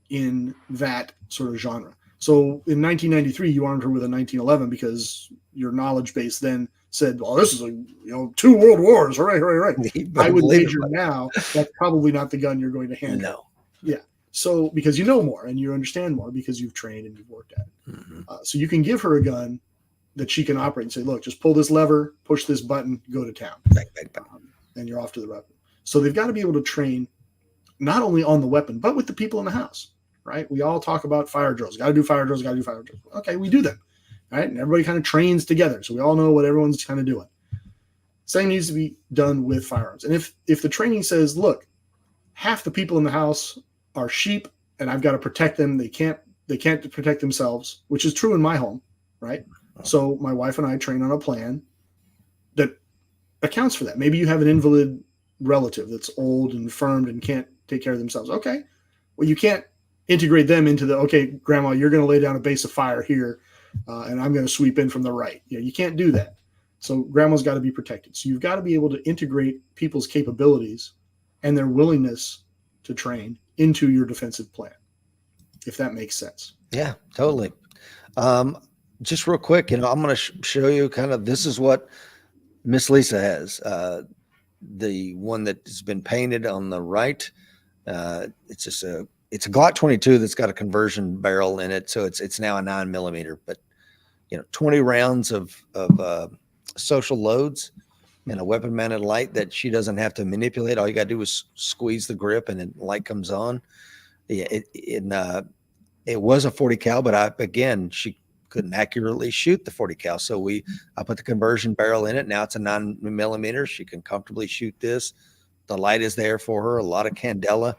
in that sort of genre. So in 1993, you armed her with a 1911 because your knowledge base then said, "Well, this is 2 world wars, hooray, hooray, hooray." You better I would believe it, wager buddy. now that's probably not the gun you're going to hand her. No. Yeah. So because you know more and you understand more because you've trained and you've worked at it. Mm-hmm. So you can give her a gun that she can operate and say, "Look, just pull this lever, push this button, go to town." Bang, bang, bang. And you're off to the weapon. So they've got to be able to train not only on the weapon, but with the people in the house, right? We all talk about fire drills. Got to do fire drills, got to do fire drills. Okay, we do them, right? And everybody kind of trains together. So we all know what everyone's kind of doing. Same needs to be done with firearms. And if the training says, look, half the people in the house are sheep and I've got to protect them. They can't protect themselves, which is true in my home, right? So my wife and I train on a plan that accounts for that. Maybe you have an invalid relative that's old and infirmed and can't take care of themselves. Okay. Well, you can't integrate them into okay, grandma, you're going to lay down a base of fire here and I'm going to sweep in from the right. You can't do that. So grandma's got to be protected. So you've got to be able to integrate people's capabilities and their willingness to train into your defensive plan, if that makes sense. Yeah, totally. Just real quick, I'm going to show you this is what Miss Lisa has. The one that has been painted on the right. It's a Glock 22 that's got a conversion barrel in it, so it's now a 9mm. But 20 rounds of social loads and a weapon-mounted light that she doesn't have to manipulate. All you got to do is squeeze the grip, and the light comes on. Yeah, it was a 40 cal, but she couldn't accurately shoot the 40 cal. So I put the conversion barrel in it. Now it's a 9mm. She can comfortably shoot this. The light is there for her, a lot of candela.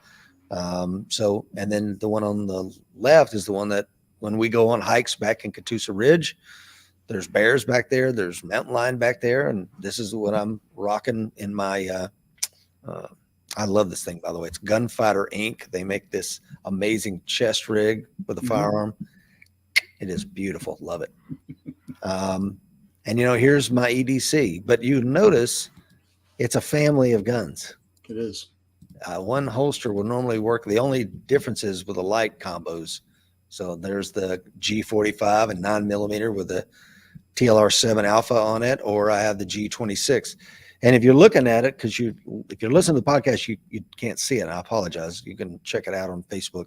And then the one on the left is the one that when we go on hikes back in Catoosa Ridge, there's bears back there, there's mountain lion back there. And this is what I'm rocking in my, I love this thing, by the way. It's Gunfighter Inc. They make this amazing chest rig with a firearm. It is beautiful. Love it. And here's my EDC, but you notice it's a family of guns. It is. One holster will normally work. The only difference is with the light combos. So there's the G45 and 9mm with the TLR7 Alpha on it, or I have the G26. And if you're looking at it, because if you're listening to the podcast, you can't see it. I apologize. You can check it out on Facebook.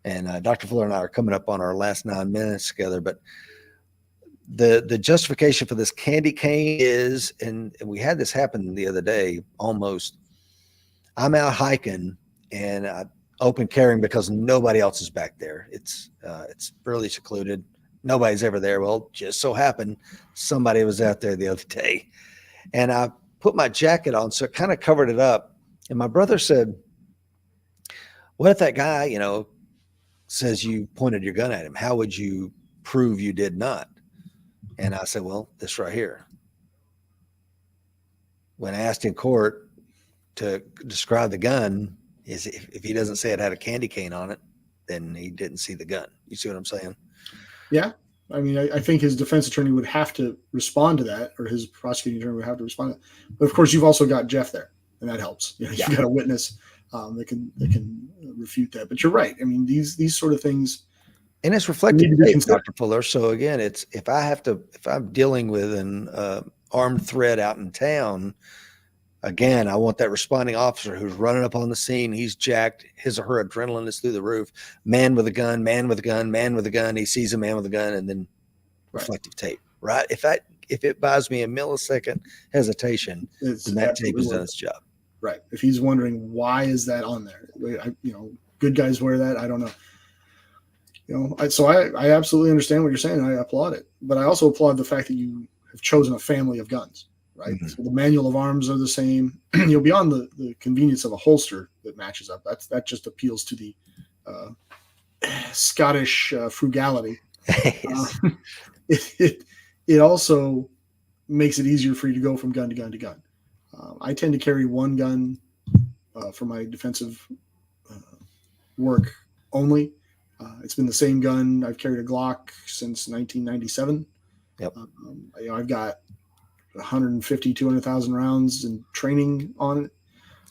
And Dr. Fuller and I are coming up on our last 9 minutes together. But the justification for this candy cane is, and we had this happen the other day, almost. I'm out hiking and I open carrying because nobody else is back there. It's fairly secluded. Nobody's ever there. Well, just so happened somebody was out there the other day, and I put my jacket on, so it kind of covered it up. And my brother said, "What if that guy, says you pointed your gun at him? How would you prove you did not?" And I said, "Well, this right here." When asked in court to describe the gun, is if he doesn't say it had a candy cane on it, then he didn't see the gun. You see what I'm saying? Yeah. I mean, I think his defense attorney would have to respond to that, or his prosecuting attorney would have to respond to that. But of course, you've also got Jeff there, and that helps. You've got a witness that can refute that. But you're right. I mean, these sort of things, and it's reflected in Dr. Fuller. So again, it's if I'm dealing with an armed threat out in town. Again, I want that responding officer who's running up on the scene. He's jacked. His or her adrenaline is through the roof. Man with a gun, man with a gun, man with a gun. He sees a man with a gun, and then reflective tape. Right? If it buys me a millisecond hesitation, then that tape has done its job. Right. If he's wondering why is that on there, good guys wear that. I don't know. So I absolutely understand what you're saying. I applaud it, but I also applaud the fact that you have chosen a family of guns. Right. Mm-hmm. So the manual of arms are the same. Beyond the convenience of a holster that matches up. That just appeals to the Scottish frugality. It also makes it easier for you to go from gun to gun to gun. I tend to carry one gun for my defensive work only. It's been the same gun. I've carried a Glock since 1997. Yep. I've got 150, 200,000 rounds in training on it.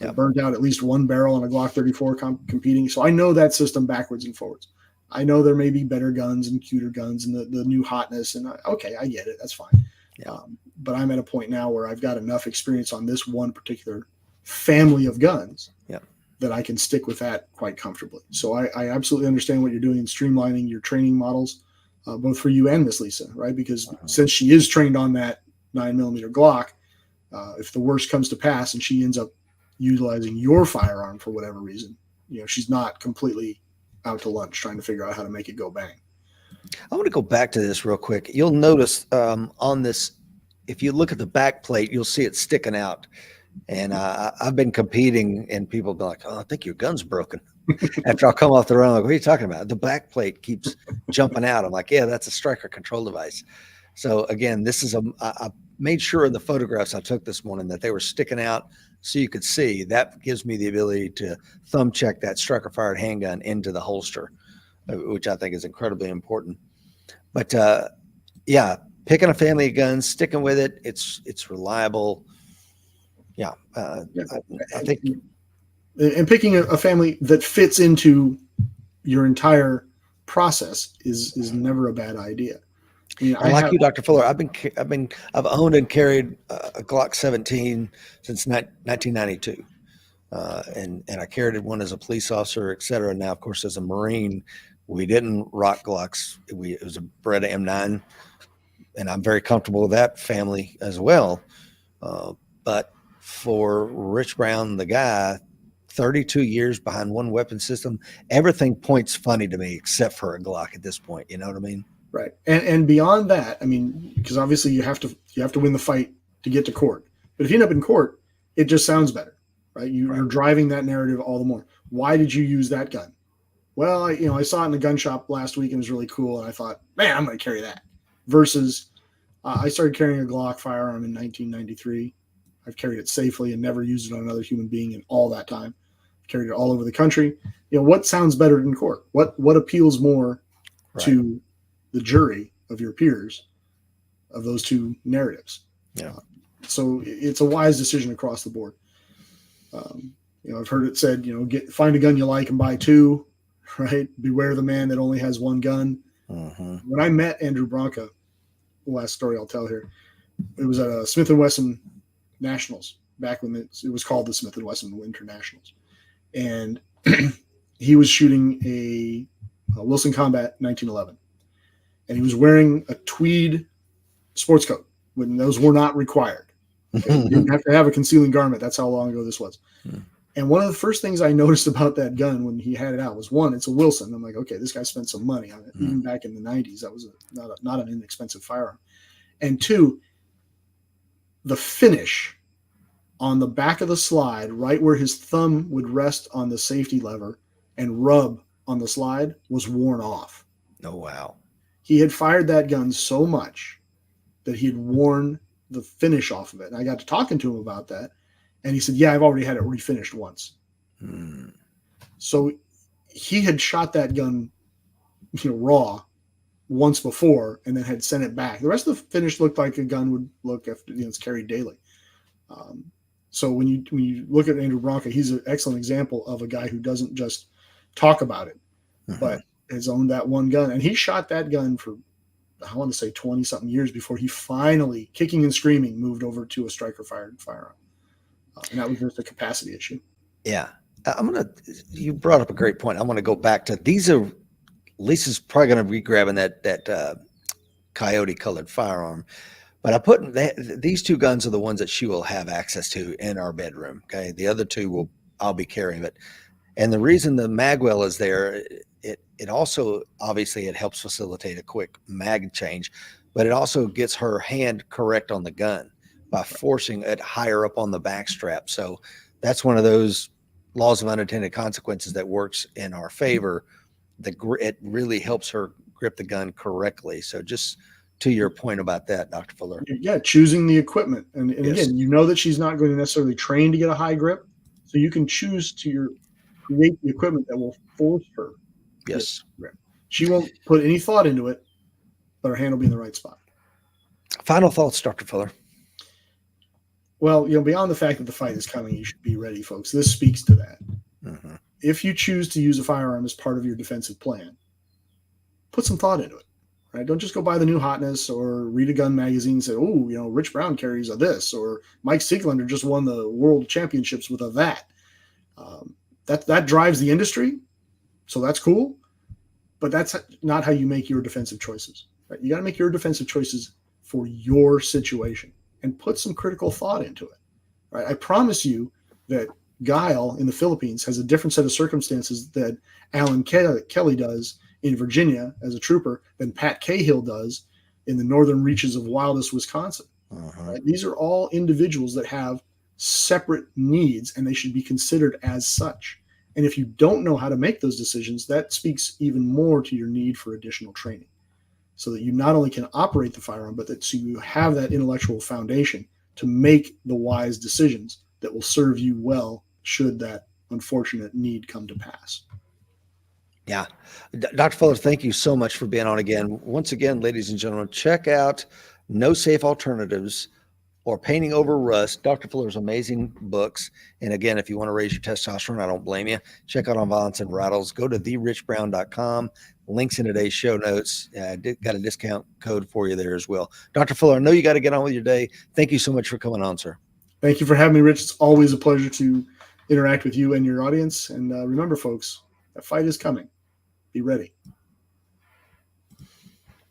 I Yep. burned out at least one barrel on a Glock 34 competing. So I know that system backwards and forwards. I know there may be better guns and cuter guns and the new hotness. And okay, I get it. That's fine. Yeah. But I'm at a point now where I've got enough experience on this one particular family of guns that I can stick with that quite comfortably. So I absolutely understand what you're doing in streamlining your training models, both for you and Miss Lisa, right? Because since she is trained on that 9mm Glock, if the worst comes to pass and she ends up utilizing your firearm for whatever reason, she's not completely out to lunch trying to figure out how to make it go bang. I want to go back to this real quick. You'll notice on this, if you look at the back plate, you'll see it sticking out. And I've been competing, and people be like, "Oh, I think your gun's broken." After I'll come off the run, I'm like, "What are you talking about?" The back plate keeps jumping out. I'm like, "Yeah, that's a striker control device." So again, this is I made sure in the photographs I took this morning that they were sticking out so you could see. That gives me the ability to thumb check that striker fired handgun into the holster, which I think is incredibly important. But yeah, picking a family of guns, sticking with it, it's reliable. Yeah, I think, and picking a family that fits into your entire process is never a bad idea. I mean, like you, Dr. Fuller, I've owned and carried a Glock 17 since 1992, and I carried one as a police officer, et cetera. Now, of course, as a Marine, we didn't rock Glocks. It was a Beretta M9, and I'm very comfortable with that family as well. But for Rich Brown, the guy, 32 years behind one weapon system, everything points funny to me except for a Glock at this point. You know what I mean? Right. And beyond that, I mean, because obviously you have to win the fight to get to court. But if you end up in court, it just sounds better, right? You're driving that narrative all the more. Why did you use that gun? Well, I saw it in the gun shop last week and it was really cool. And I thought, man, I'm going to carry that. Versus I started carrying a Glock firearm in 1993. I've carried it safely and never used it on another human being in all that time. I've carried it all over the country. What sounds better in court? What appeals more to the jury of your peers of those two narratives? Yeah. So it's a wise decision across the board. I've heard it said, find a gun you like and buy two, right? Beware the man that only has one gun. Mm-hmm. When I met Andrew Bronca, the last story I'll tell here, it was at a Smith & Wesson Nationals back when it was called the Smith & Wesson Winter Nationals. And he was shooting a Wilson Combat 1911. And he was wearing a tweed sports coat when those were not required. Okay? You didn't have to have a concealing garment. That's how long ago this was. And one of the first things I noticed about that gun when he had it out was, one, it's a Wilson. I'm like, okay, this guy spent some money on it. Even back in the 90s, that was not an inexpensive firearm. And two, the finish on the back of the slide, right where his thumb would rest on the safety lever and rub on the slide, was worn off. Oh, wow. He had fired that gun so much that he had worn the finish off of it. And I got to talking to him about that. And he said, yeah, I've already had it refinished once. So he had shot that gun, raw once before and then had sent it back. The rest of the finish looked like a gun would look after it's carried daily. So when you look at Andrew Bronca, he's an excellent example of a guy who doesn't just talk about it, but has owned that one gun. And he shot that gun for, I want to say 20 something years before he finally, kicking and screaming, moved over to a striker fired firearm. And that was just a capacity issue. Yeah. You brought up a great point. I want to go back to these are, Lisa's probably going to be grabbing that coyote colored firearm, but I put these two guns are the ones that she will have access to in our bedroom. Okay. The other two I'll be carrying it. And the reason the magwell is there, it also, obviously it helps facilitate a quick mag change, but it also gets her hand correct on the gun by forcing it higher up on the back strap. So that's one of those laws of unintended consequences that works in our favor. It really helps her grip the gun correctly. So just to your point about that, Dr. Fuller. Yeah, choosing the equipment. And Yes. Again, that she's not going to necessarily train to get a high grip. So you can choose to create the equipment that will force her. Yes. She won't put any thought into it, but her hand will be in the right spot. Final thoughts, Dr. Fuller. Well, beyond the fact that the fight is coming, you should be ready, folks. This speaks to that. Mhm. If you choose to use a firearm as part of your defensive plan, put some thought into it. Right? Don't just go buy the new hotness or read a gun magazine and say, oh, Rich Brown carries a this, or Mike Sieglander just won the world championships with a that. That drives the industry, so that's cool. But that's not how you make your defensive choices. Right? You got to make your defensive choices for your situation and put some critical thought into it. Right? I promise you that Guile in the Philippines has a different set of circumstances that Alan Kelly does in Virginia as a trooper than Pat Cahill does in the northern reaches of wildest Wisconsin. Right? These are all individuals that have separate needs, and they should be considered as such. And if you don't know how to make those decisions, that speaks even more to your need for additional training, so that you not only can operate the firearm, but that so you have that intellectual foundation to make the wise decisions that will serve you well should that unfortunate need come to pass. Yeah. Dr. Fuller, thank you so much for being on again. Once again, ladies and gentlemen, check out No Safe Alternatives or Painting Over Rust, Dr. Fuller's amazing books. And again, if you want to raise your testosterone, I don't blame you. Check out On Violence and Rattles. Go to therichbrown.com. Links in today's show notes. Got a discount code for you there as well. Dr. Fuller, I know you got to get on with your day. Thank you so much for coming on, sir. Thank you for having me, Rich. It's always a pleasure to interact with you and your audience. And remember, folks, that fight is coming. Be ready.